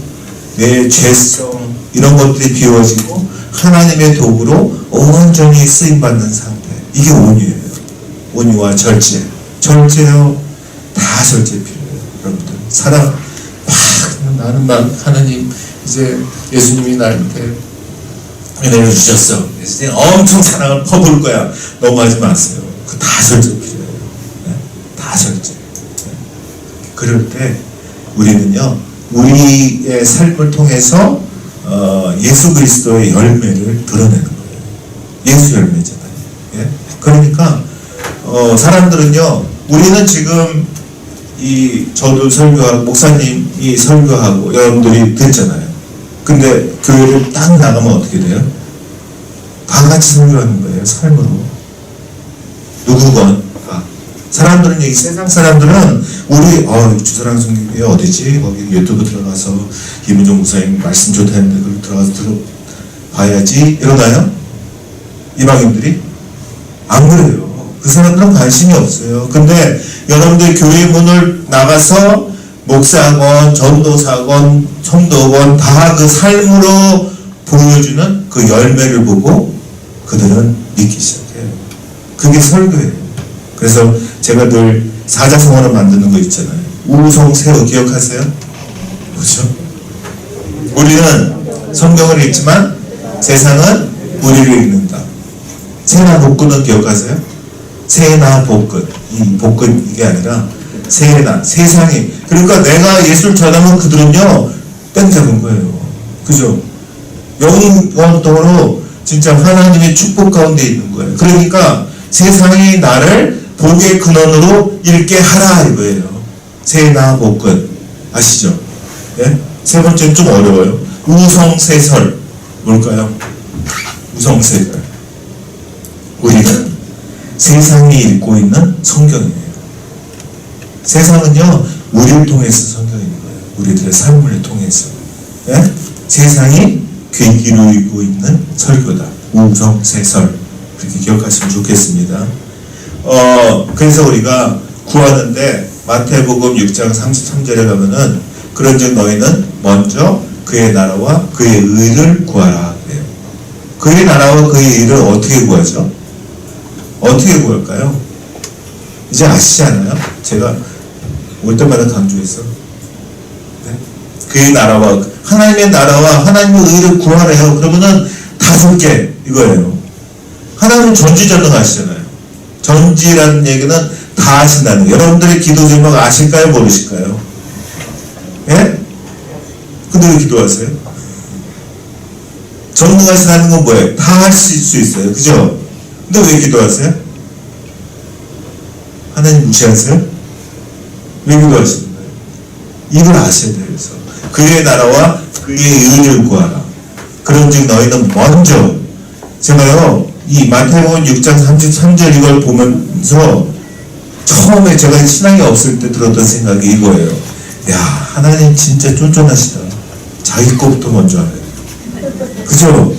내 죄성, 이런 것들이 비워지고, 하나님의 도구로 온전히 쓰임받는 상태. 이게 온유예요. 온유와 절제요. 다 절제 필요해요. 여러분들 사랑 나는 하나님 이제 예수님이 나한테 은혜를 주셨어. 예수님 엄청 사랑을 퍼부을 거야. 너무하지 마세요. 그 다 절제 필요해요. 다 절제. 그럴 때 우리는요, 우리의 삶을 통해서 예수 그리스도의 열매를 드러내는 거예요. 예수 열매잖아요. 그러니까 사람들은요, 우리는 지금 저도 설교하고 목사님이 설교하고 여러분들이 듣잖아요. 근데 교회를 딱 나가면 어떻게 돼요? 다 같이 설교하는 거예요. 삶으로. 누구건 사람들은 여기 세상 사람들은 우리 주사랑 성경이 어디지? 거기 유튜브 들어가서 김은종 목사님 말씀 좋다는데 거기 들어가서 들어봐야지 이러나요? 이방인들이? 안 그래요. 그 사람들은 관심이 없어요. 근데 여러분들 교회 문을 나가서 목사건, 전도사건, 성도건 다 그 삶으로 보여주는 그 열매를 보고 그들은 믿기 시작해요. 그게 설교예요. 그래서 제가 늘 사자성어를 만드는 거 있잖아요. 우성세어 기억하세요? 그렇죠? 우리는 성경을 읽지만 세상은 우리를 읽는다. 세나 복근은 기억하세요? 세나 복근. 이 복근 이게 아니라 세나 세상이. 그러니까 내가 예수를 전하면 그들은요 뺑 잡은 거예요. 그죠? 영원토록 진짜 하나님의 축복 가운데 있는 거예요. 그러니까 세상이 나를 복의 근원으로 읽게 하라 이거예요. 세나 복근 아시죠? 예? 세 번째는 좀 어려워요. 우성세설 뭘까요? 우성세설. 우리는 세상이 읽고 있는 성경이에요. 세상은요 우리를 통해서 성경인 거예요. 우리들의 삶을 통해서. 예? 세상이 귀 기울이고 있는 설교다. 우성세설. 그렇게 기억하시면 좋겠습니다. 그래서 우리가 구하는데 마태복음 6장 33절에 가면은 그런즉 너희는 먼저 그의 나라와 그의 의를 구하라 그래요. 그의 나라와 그의 의를 어떻게 구하죠? 어떻게 구할까요? 이제 아시지 않아요? 제가 올 때마다 강조했어. 네? 그의 나라와 하나님의 나라와 하나님의 의를 구하래요. 그러면은 5개 이거예요. 하나님은 전지전능하시잖아요. 전지라는 얘기는 다 아신다는 거예요. 여러분들의 기도 제목 아실까요? 모르실까요? 예? 근데 왜 기도하세요? 전능하시다는 건 뭐예요? 다 하실 수 있어요. 그죠? 근데 왜 기도하세요? 하나님 무시하세요? 왜 기도하시는 거예요? 이걸 아셔야 돼요. 그래서 그의 나라와 그의 의를 구하라. 그런즉 너희는 먼저 제가요 이 마태복음 6장 33절 이걸 보면서 처음에 제가 신앙이 없을 때 들었던 생각이 이거예요. 야 하나님 진짜 쫀쫀하시다. 자기 거부터 먼저 하네. 그죠?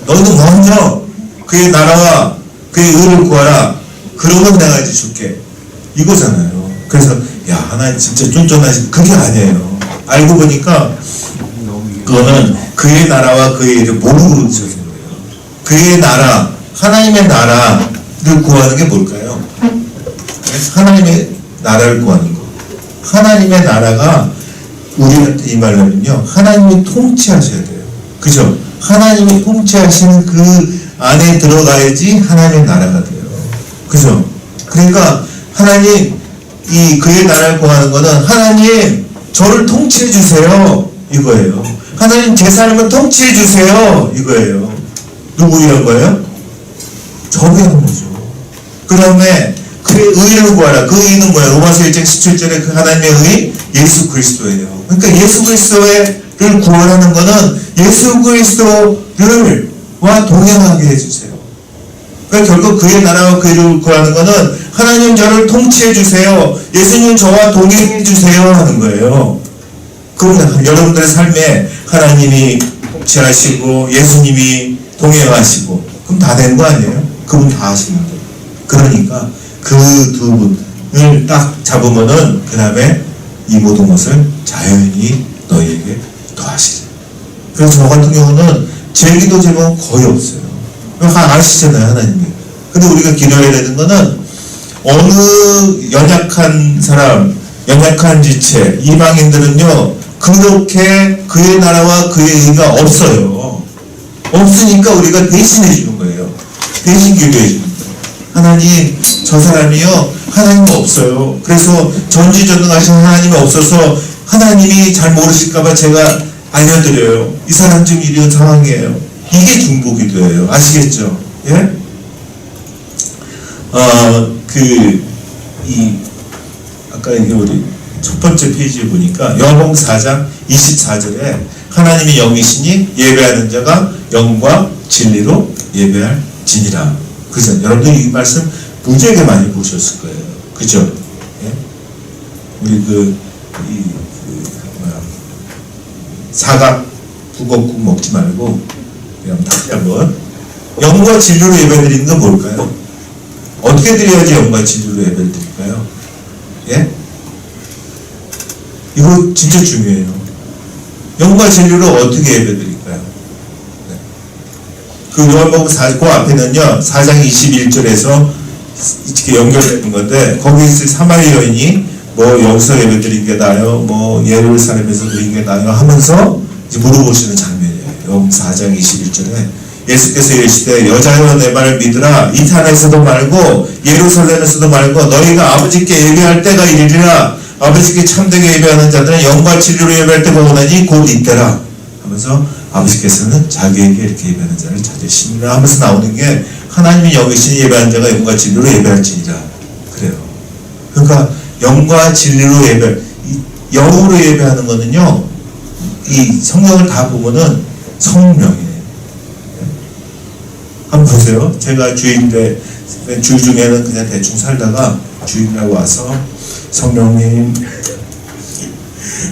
너희는 먼저 그의 나라와 그의 의를 구하라. 그러면 내가 이제 줄게. 이거잖아요. 그래서 야 하나님 진짜 쫀쫀하시. 그게 아니에요. 알고 보니까 그거는 그의 나라와 그의 의를 모르고 있어서 그래요. 그의 나라, 하나님의 나라를 구하는 게 뭘까요? 하나님의 나라를 구하는 거. 하나님의 나라가 우리한테 임하려면요 하나님이 통치하셔야 돼요. 그죠? 하나님이 통치하시는 그 안에 들어가야지 하나님의 나라가 돼요. 그죠? 그러니까 하나님 이 그의 나라를 구하는 거는 하나님 저를 통치해 주세요 이거예요. 하나님 제 삶을 통치해 주세요 이거예요. 누구 위한 거예요? 저를 위한 거죠. 그 다음에 그의 의를 구하라. 그 의는 뭐예요? 로마서 1장 17절에 그 하나님의 의 예수 그리스도예요. 그러니까 예수 그리스도를 구하라는 거는 예수 그리스도를 와 동행하게 해주세요. 그러니까 결국 그의 나라와 그의 의를 구하는 거는 하나님 저를 통치해 주세요. 예수님 저와 동행해 주세요 하는 거예요. 그럼 여러분들의 삶에 하나님이 통치하시고 예수님이 동행하시고 그럼 다 된 거 아니에요? 그분 다 하시는 거예요. 그러니까 그 두 분을 딱 잡으면은 그 다음에 이 모든 것을 자연히 너희에게 더하시죠. 그래서 저 같은 경우는 제 기도 제목은 거의 없어요. 아시잖아요 하나님이. 근데 우리가 기도해야 되는 거는 어느 연약한 사람, 연약한 지체, 이방인들은요 그렇게 그의 나라와 그의 의가 없어요. 없으니까 우리가 대신해 주는 거예요. 대신 기도해 주는 거예요. 하나님 저 사람이요 하나님 없어요. 그래서 전지전능하신 하나님이 없어서 하나님이 잘 모르실까봐 제가 알려드려요. 이 사람 지금 이런 상황이에요. 이게 중보기도예요. 아시겠죠? 예? 아까 이게 우리 첫 번째 페이지에 보니까 요한복음 4장 24절에 하나님이 영이시니 예배하는 자가 영과 진리로 예배할지니라. 그죠? 여러분들 이 말씀 무지하게 많이 보셨을 거예요. 그죠? 예? 우리 사각 북엇국 먹지 말고 그냥 다시 한번 영과 진리로 예배드리는 건 뭘까요? 어떻게 드려야지 영과 진리로 예배를 드릴까요? 예? 이거 진짜 중요해요. 영과 진리로 어떻게 예배드릴까요? 네. 그 요한복음 그 앞에는요 4장 21절에서 이렇게 연결되는 건데 거기서 사마리 여인이 뭐 여기서 예배드린 게 나요, 뭐 예루살렘에서 드린 게 나요 하면서 이제 물어보시는 장면이에요. 요한복음 4장 21절에 예수께서 이르시되 여자여 내 말을 믿으라. 이 산에서도 말고 예루살렘에서도 말고 너희가 아버지께 예배할 때가 이르리라. 아버지께 참되게 예배하는 자들은 영과 진리로 예배할 때가 오나니 곧 이때라 하면서 아버지께서는 자기에게 이렇게 예배하는 자를 찾으시니라 하면서 나오는 게 하나님이 여기신 예배하는 자가 영과 진리로 예배할지니라 그래요. 그러니까 영과 진리로 영으로 예배하는 거는요 이 성경을 다 보면은 성령이에요. 한번 보세요. 제가 주인인데 주 중에는 그냥 대충 살다가 주인이라고 와서 성령님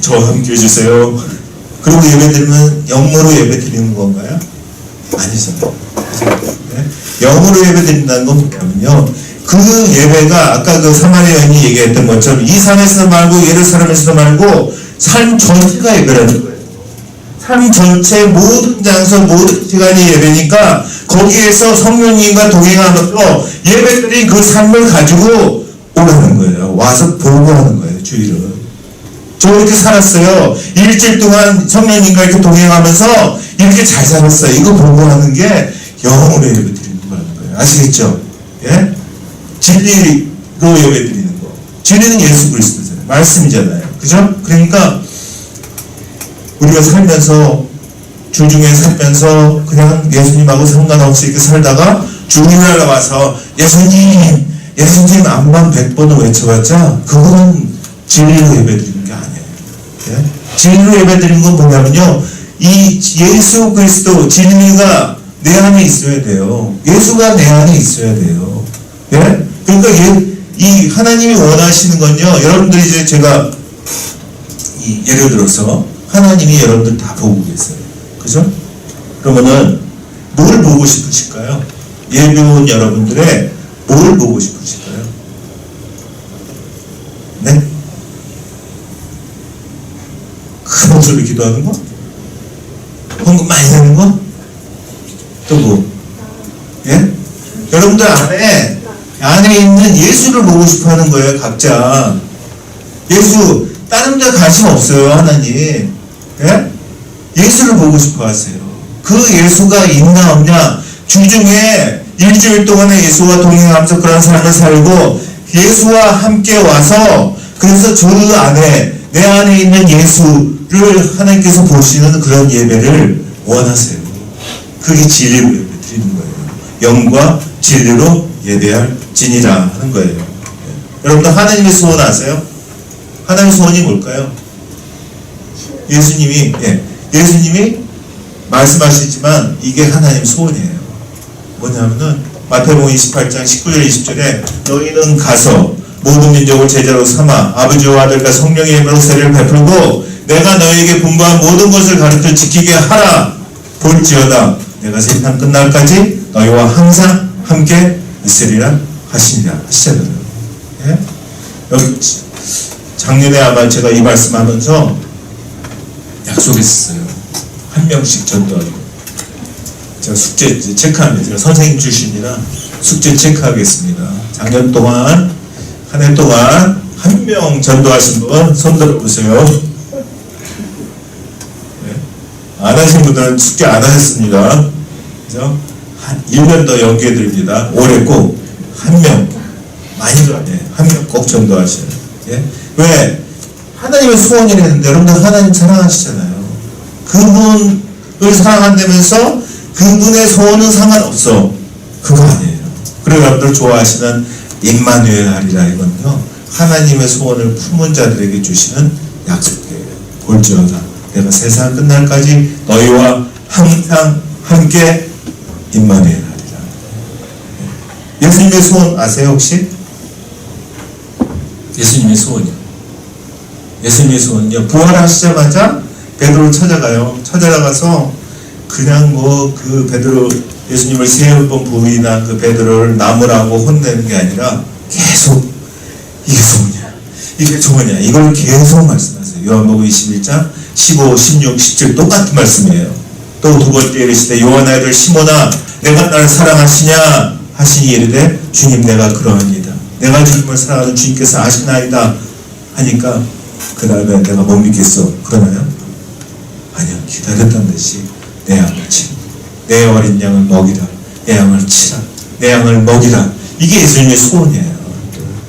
저와 함께 해주세요. 그리고 예배드리면 영으로 예배드리는 건가요? 아니죠. 네? 영으로 예배드린다는 건 뭐냐면요 그 예배가 아까 그 사마리아 여인이 얘기했던 것처럼 이 산에서 말고 예루살렘에서 말고 삶 전체가 예배라는 거예요. 삶 전체 모든 장소 모든 시간이 예배니까 거기에서 성령님과 동행하면서 예배드린 그 삶을 가지고 오라는 거예요. 와서 보고하는 거예요. 주일은 저 이렇게 살았어요. 일주일 동안 성령님과 이렇게 동행하면서 이렇게 잘 살았어요. 이거 보고하는 게 영으로 예배드리는 거라는 거예요. 아시겠죠? 예? 진리로 예배드리는 거. 진리는 예수 그리스도잖아요. 말씀이잖아요. 그죠? 그러니까 우리가 살면서 주중에 살면서 그냥 예수님하고 상관없이 이렇게 살다가 주일날 와서 예수님 암만 100번을 외쳐봤자 그거는 진리로 예배드리는 게 아니에요. 예? 진리로 예배드리는 건 뭐냐면요 이 예수 그리스도 진리가 내 안에 있어야 돼요. 예수가 내 안에 있어야 돼요. 예? 그러니까 이 하나님이 원하시는 건요 여러분들이 이제 제가 예를 들어서 하나님이 여러분들 다 보고 계세요. 그죠? 그러면은 뭘 보고 싶으실까요? 예배 온 여러분들의 뭘 보고 싶으실까요? 네? 큰 목소리로 기도하는 거? 헌금 많이 내는 거? 또 뭐? 예? 여러분들 안에 있는 예수를 보고 싶어 하는 거예요, 각자. 예수, 다른 데 관심 없어요, 하나님. 예? 예수를 보고 싶어 하세요. 그 예수가 있나 없냐, 주중에 일주일 동안에 예수와 동행하면서 그런 삶을 살고 예수와 함께 와서 그래서 저 안에 내 안에 있는 예수를 하나님께서 보시는 그런 예배를 원하세요. 그게 진리로 예배 드리는 거예요. 영과 진리로 예배할지니라 하는 거예요. 여러분들 하나님의 소원 아세요? 하나님의 소원이 뭘까요? 예수님이 말씀하시지만 이게 하나님의 소원이에요. 뭐냐면은 마태복음 28장 19절 20절에 너희는 가서 모든 민족을 제자로 삼아 아버지와 아들과 성령의 이름으로 세례를 베풀고 내가 너희에게 분부한 모든 것을 가르쳐 지키게 하라. 볼지어다 내가 세상 끝날까지 너희와 항상 함께 있으리라 하시잖아요. 예? 여기 작년에 아마 제가 이 말씀하면서 약속했어요. 한 명씩 전도하기로. 제가 숙제 체크하면 제가 선생님 출신이라 숙제 체크하겠습니다. 작년 동안 한 해 동안 한 명 전도하신 분 손 들어보세요. 네. 안 하신 분들은 숙제 안 하셨습니다. 그래서 한 1년 더 연기해 드립니다. 올해 꼭 한 명 많이도 아니에요. 한 명 꼭 전도하셔요. 예? 왜? 하나님의 소원이라는데 여러분들 하나님 사랑하시잖아요. 그분을 사랑한다면서 그분의 소원은 상관없어. 그거 아니에요. 그리고 여러분들 좋아하시는 임마누엘 하리라 이건요 하나님의 소원을 품은 자들에게 주시는 약속이에요. 볼지어다 내가 세상 끝날까지 너희와 항상 함께 임마누엘 하리라. 예수님의 소원 아세요 혹시? 예수님의 소원이요. 예수님의 소원은요, 부활하시자마자 베드로를 찾아가요. 찾아가서 그냥 뭐 그 베드로, 예수님을 3번 부인한 그 베드로를 나무라고 혼내는 게 아니라 계속 이게 소원이야, 이게 소원이야, 이걸 계속 말씀하세요. 요한복음 21장 15, 16, 17 똑같은 말씀이에요. 또 두 번째 이르시되 요한 아들 시몬아 내가 나를 사랑하시냐 하시니 이르되 주님 내가 그러합니다. 내가 주님을 사랑하는 주님께서 아시나이다 하니까 그 다음에 내가 못 믿겠어 그러나요? 아니요, 기다렸다는 듯이 내 양을 치라, 내 어린 양을 먹이라, 내 양을 치라, 내 양을 먹이라. 이게 예수님의 소원이에요.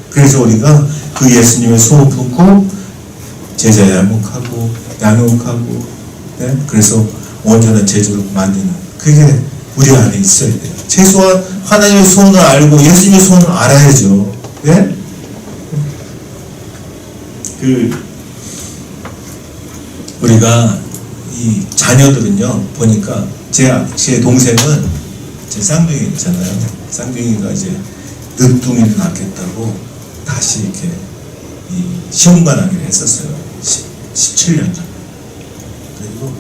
그래서 우리가 그 예수님의 소원 품고 제자 양육하고 양육하고, 네? 그래서 온전한 제자로 만드는, 그게 우리 안에 있어야 돼요. 최소한 하나님의 소원을 알고 예수님의 소원을 알아야죠. 네? 우리가 이 자녀들은요, 보니까 제 동생은 제 쌍둥이 있잖아요. 쌍둥이가 이제 늦둥이를 낳겠다고 다시 이렇게 이 시험관 하기로 했었어요. 17년 전. 그리고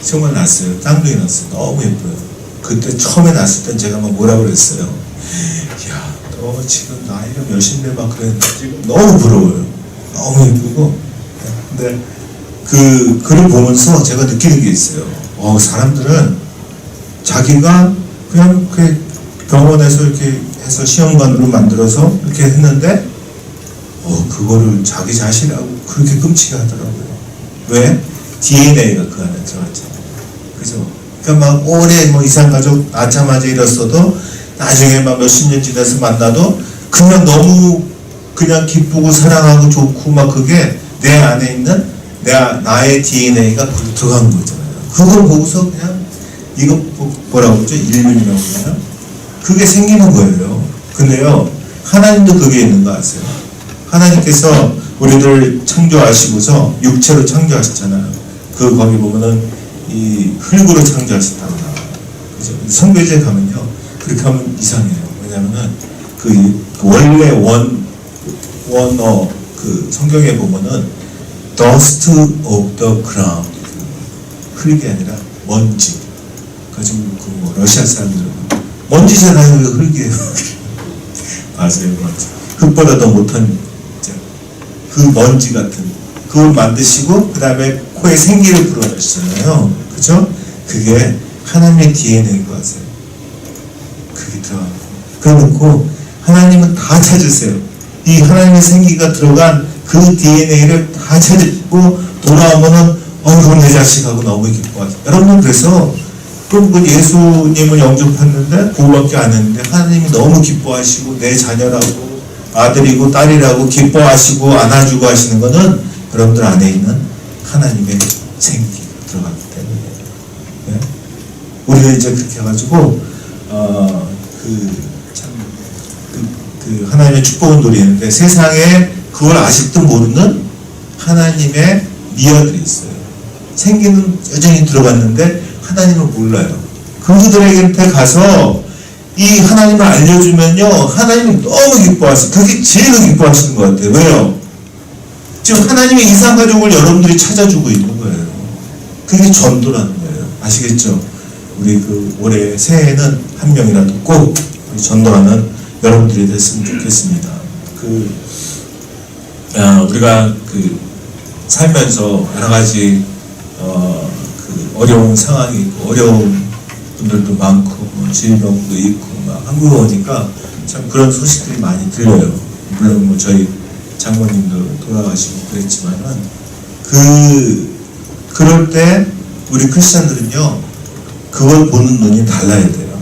시험관 낳았어요. 쌍둥이 낳았어요. 너무 예뻐요. 그때 처음에 낳았을 땐 제가 막 뭐라 그랬어요. 야, 너 지금 나이가 몇인데 막 그랬는데 지금 너무 부러워요. 너무 예쁘고. 근데 그 글을 보면서 제가 느끼는 게 있어요. 사람들은 자기가 그냥 병원에서 이렇게 해서 시험관으로 만들어서 이렇게 했는데 그거를 자기 자신이라고 그렇게 끔찍해 하더라고요. 왜? DNA가 그 안에 들어갔잖아요. 그죠? 그러니까 막 오래 뭐 이산가족 낳자마자 이뤘어도 나중에 막 몇십 년 지나서 만나도 그냥 너무 그냥 기쁘고 사랑하고 좋고 막 그게 내 안에 있는 나의 DNA가 거기 들어간 거잖아요. 그걸 보고서 그냥 이거 뭐라고 그러죠? 일륜이라고 그러나요? 그게 생기는 거예요. 근데요, 하나님도 그게 있는 거 아세요? 하나님께서 우리를 창조하시고서 육체로 창조하셨잖아요. 거기 보면은 이 흙으로 창조하셨다고 나와요. 그죠? 성경에 가면요, 그렇게 하면 이상해요. 왜냐면은 그 원래 원어 그 성경에 보면은 dust of the ground, 흙이 아니라 먼지. 가지고 뭐 러시아 사람들은 먼지잖아요. 흙이에요. 맞아요, 맞아요. 흙보다 더 못한 그 먼지 같은 그걸 만드시고 그 다음에 코에 생기를 불어넣으시잖아요. 그죠? 그게 하나님의 DNA인 거 아세요? 그게 들어가고 그래놓고 하나님은 다 찾으세요. 이 하나님의 생기가 들어간 그 DNA를 다 찾으시고 돌아오면은 이건 내 자식하고 너무 기뻐하죠. 여러분, 그래서 그럼 예수님을 영접했는데 그거밖에 안 했는데 하나님이 너무 기뻐하시고 내 자녀라고 아들이고 딸이라고 기뻐하시고 안아주고 하시는 거는 여러분들 안에 있는 하나님의 생기가 들어가기 때문이에요. 네? 우리가 이제 그렇게 해가지고 하나님의 축복을 누리는데 세상에 그걸 아직도 모르는 하나님의 미아들이 있어요. 생기는 여전히 들어갔는데 하나님을 몰라요. 그들에게 가서 이 하나님을 알려주면요, 하나님이 너무 기뻐하세요. 그게 제일 기뻐하시는 것 같아요. 왜요? 지금 하나님의 이상가족을 여러분들이 찾아주고 있는 거예요. 그게 전도라는 거예요. 아시겠죠? 우리 올해 새해에는 한 명이라도 꼭 전도하는 여러분들이 됐으면 좋겠습니다. 우리가 살면서 여러 가지 어려운 상황이 있고 어려운 분들도 많고 뭐 질병도 있고 막 한국에 오니까 참 그런 소식들이 많이 들려요. 물론 뭐 저희 장모님도 돌아가시고 그랬지만은 그럴 때 우리 크리스천들은요 그걸 보는 눈이 달라야 돼요.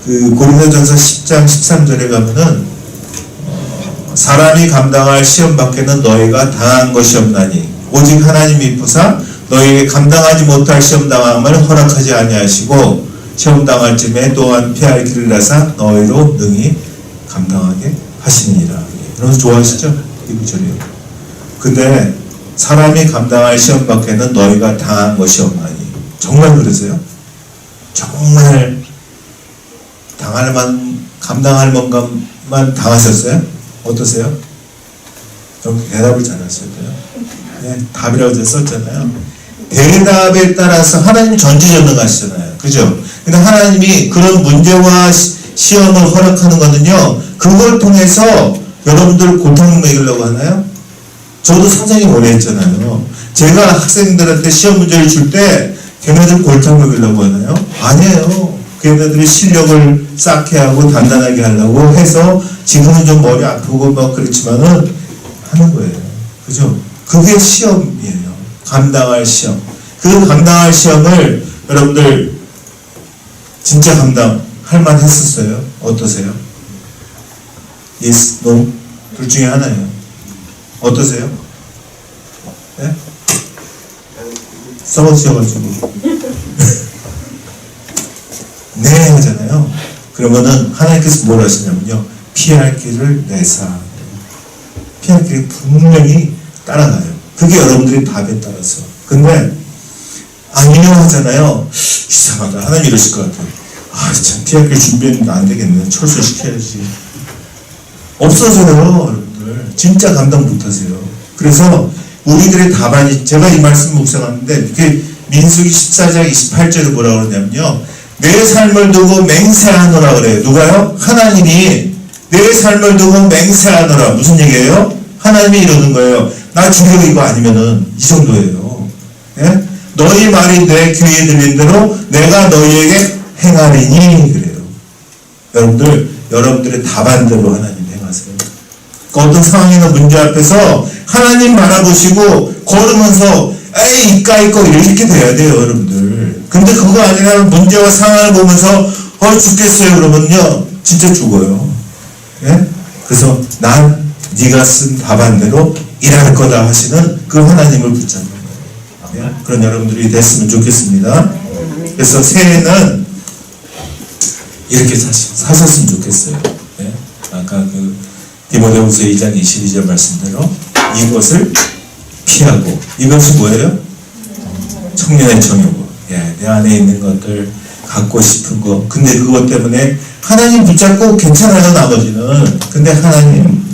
네? 고린도전서 10장 13절에 가면은 사람이 감당할 시험 밖에는 너희가 당한 것이 없나니 오직 하나님이 이쁘사 너희에게 감당하지 못할 시험 당함을 허락하지 아니하시고 시험 당할 쯤에 또한 피할 길을 내사 너희로 능히 감당하게 하시니라. 여러분 좋아하시죠? 이 구절이요. 근데 사람이 감당할 시험 밖에는 너희가 당한 것이 없나니 정말 그러세요? 정말 감당할 만큼만 당하셨어요? 어떠세요? 좀 대답을 잘 하셔야 돼요. 네, 답이라고 제가 썼잖아요. 대답에 따라서 하나님이 전지전능하시잖아요. 그죠? 근데 하나님이 그런 문제와 시험을 허락하는 거는요, 그걸 통해서 여러분들 고통을 먹이려고 하나요? 저도 선생님 오래 했잖아요. 제가 학생들한테 시험 문제를 줄 때 걔네들 골탕 먹이려고 하나요? 아니에요. 걔네들이 실력을 쌓게 하고 단단하게 하려고 해서 지금은 좀 머리 아프고 막 그렇지만은 하는 거예요. 그죠? 그게 시험이에요. 감당할 시험. 그 감당할 시험을 여러분들 진짜 감당할 만 했었어요? 어떠세요? Yes, no? 둘 중에 하나예요. 어떠세요? 네? 썩어지셔가지고 네 하잖아요. 그러면은 하나님께서 뭘 하시냐면요, 피할 길을 내사. 피할 길이 분명히 따라가요. 그게 여러분들의 답에 따라서. 근데 아니요 하잖아요. 이상하다. 하나님 이러실 것 같아요. 아 참, 피할 길 준비했는데 안 되겠네. 철수시켜야지. 없어져요, 여러분들. 진짜 감당 못하세요. 그래서 우리들의 답안이, 제가 이 말씀 묵상하는데 이렇게 민수기 14장 28절에 뭐라고 그러냐면요, 내 삶을 두고 맹세하노라 그래요. 누가요? 하나님이 내 삶을 두고 맹세하노라. 무슨 얘기예요? 하나님이 이러는 거예요. 나 죽여 이거 아니면은 이 정도예요. 예? 너희 말이 내 귀에 들린 대로 내가 너희에게 행하리니 그래요. 여러분들의 답안대로 하나님 행하세요. 그 어떤 상황이나 문제 앞에서 하나님 바라보시고 걸으면서 에이 이까이거 이렇게 돼야 돼요, 여러분들. 근데 그거 아니라 문제와 상황을 보면서 죽겠어요 그러면요 진짜 죽어요. 예? 그래서 난 네가 쓴 답안대로 일할 거다 하시는 그 하나님을 붙잡는 거예요. 예? 그런 여러분들이 됐으면 좋겠습니다. 그래서 새해는 이렇게 사셨으면 좋겠어요. 예? 아까 그 디모데후서 2장 22절 말씀대로 이것을 피하고, 이것이 뭐예요? 청년의 정욕. 예, 내 안에 있는 것들, 갖고 싶은 거. 근데 그것 때문에 하나님 붙잡고 괜찮아요, 나머지는. 근데 하나님,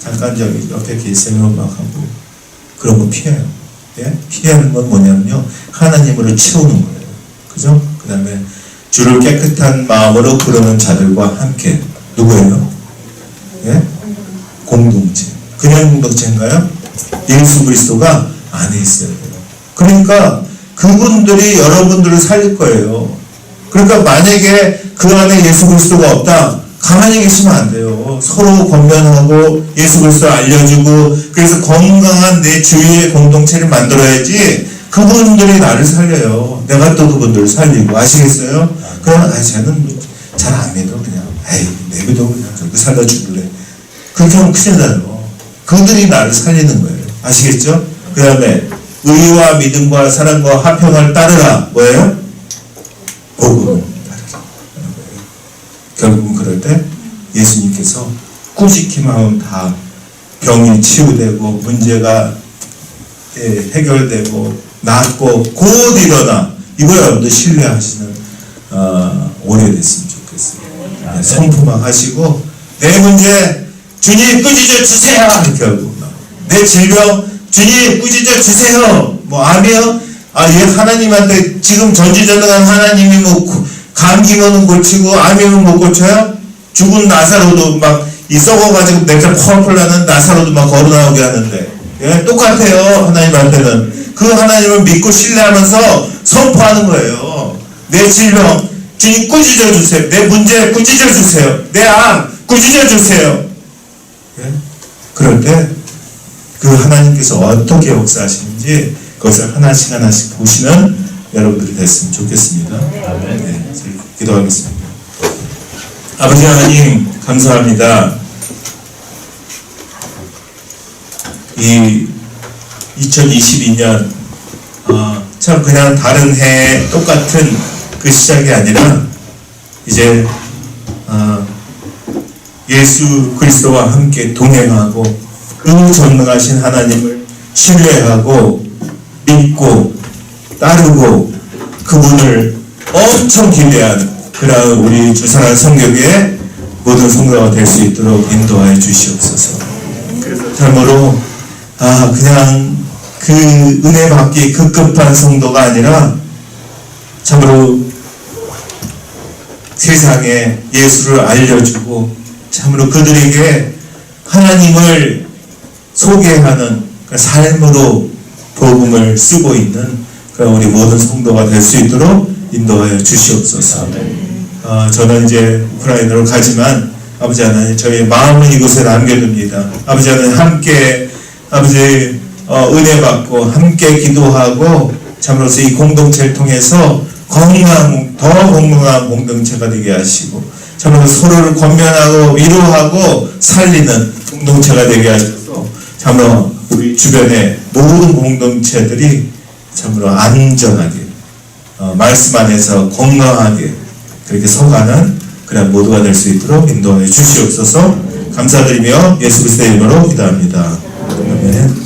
잠깐 저기 옆에 계세요, 막 하고. 그런 거 피해요. 예? 피하는 건 뭐냐면요, 하나님으로 채우는 거예요. 그죠? 그 다음에 주를 깨끗한 마음으로 부르는 자들과 함께. 누구예요? 예? 공동체. 그냥 공동체인가요? 예수 그리스도가 안에 있어야 돼요. 그러니까 그분들이 여러분들을 살릴 거예요. 그러니까 만약에 그 안에 예수 그리스도가 없다, 가만히 계시면 안 돼요. 서로 권면하고 예수 그리스도를 알려주고, 그래서 건강한 내 주위의 공동체를 만들어야지 그분들이 나를 살려요. 내가 또 그분들을 살리고. 아시겠어요? 그러면 쟤는 잘 안 믿어. 그냥 에이 내비도 그냥 저렇게 살려주길래. 그렇게 하면 큰일 나요. 그들이 나를 살리는 거예요. 아시겠죠? 그 다음에 의와 믿음과 사랑과 화평을 따르라. 뭐예요? 복음을 따르라. 결국은 그럴 때 예수님께서 꾸짖기만 하면 다 병이 치유되고 문제가 해결되고 낫고 곧 일어나. 이거 여러분들 신뢰하시는 오래 됐으면 좋겠어요. 성품만 하시고 내 문제 주님 꾸짖어 주세요 이렇게 하고, 내 질병 주님 꾸짖어 주세요. 뭐 암이요? 얘 하나님한테 지금 전지전능한 하나님이 뭐 감기면은 고치고 암이면 못 고쳐요? 죽은 나사로도 막 이 썩어가지고 냄새 펄펄 나는 나사로도 막 걸어나오게 하는데, 예? 똑같아요. 하나님한테는 그 하나님을 믿고 신뢰하면서 선포하는 거예요. 내 질병 주님 꾸짖어 주세요. 내 문제 꾸짖어 주세요. 내 암 꾸짖어 주세요. 예? 그럴 때 그 하나님께서 어떻게 역사하시는지 그것을 하나씩 하나씩 보시는 여러분들이 됐으면 좋겠습니다. 네, 기도하겠습니다. 아버지 하나님 감사합니다. 이 2022년 참 그냥 다른 해 똑같은 그 시작이 아니라 이제 예수 그리스도와 함께 동행하고 그 전능하신 하나님을 신뢰하고 믿고 따르고 그분을 엄청 기대하는 그러한 우리 주산한 성교회의 모든 성도가 될 수 있도록 인도하여 주시옵소서. 참으로 그냥 그 은혜 받기 급급한 성도가 아니라 참으로 세상에 예수를 알려주고 참으로 그들에게 하나님을 소개하는 그 삶으로 복음을 쓰고 있는 그런 우리 모든 성도가 될 수 있도록 인도하여 주시옵소서. 저는 이제 우크라이나로 가지만 아버지 하나님 저희 마음을 이곳에 남겨둡니다. 아버지 하나님 함께 아버지 은혜 받고 함께 기도하고 참으로서 이 공동체를 통해서 더 건강한 공동체가 되게 하시고 참으로 서로를 권면하고 위로하고 살리는 공동체가 되게 하셔서 참으로 우리 주변의 모든 공동체들이 참으로 안전하게 말씀 안에서 건강하게 그렇게 서가는 그런 모두가 될 수 있도록 인도해 주시옵소서. 감사드리며 예수 그리스도의 이름으로 기도합니다. 아멘.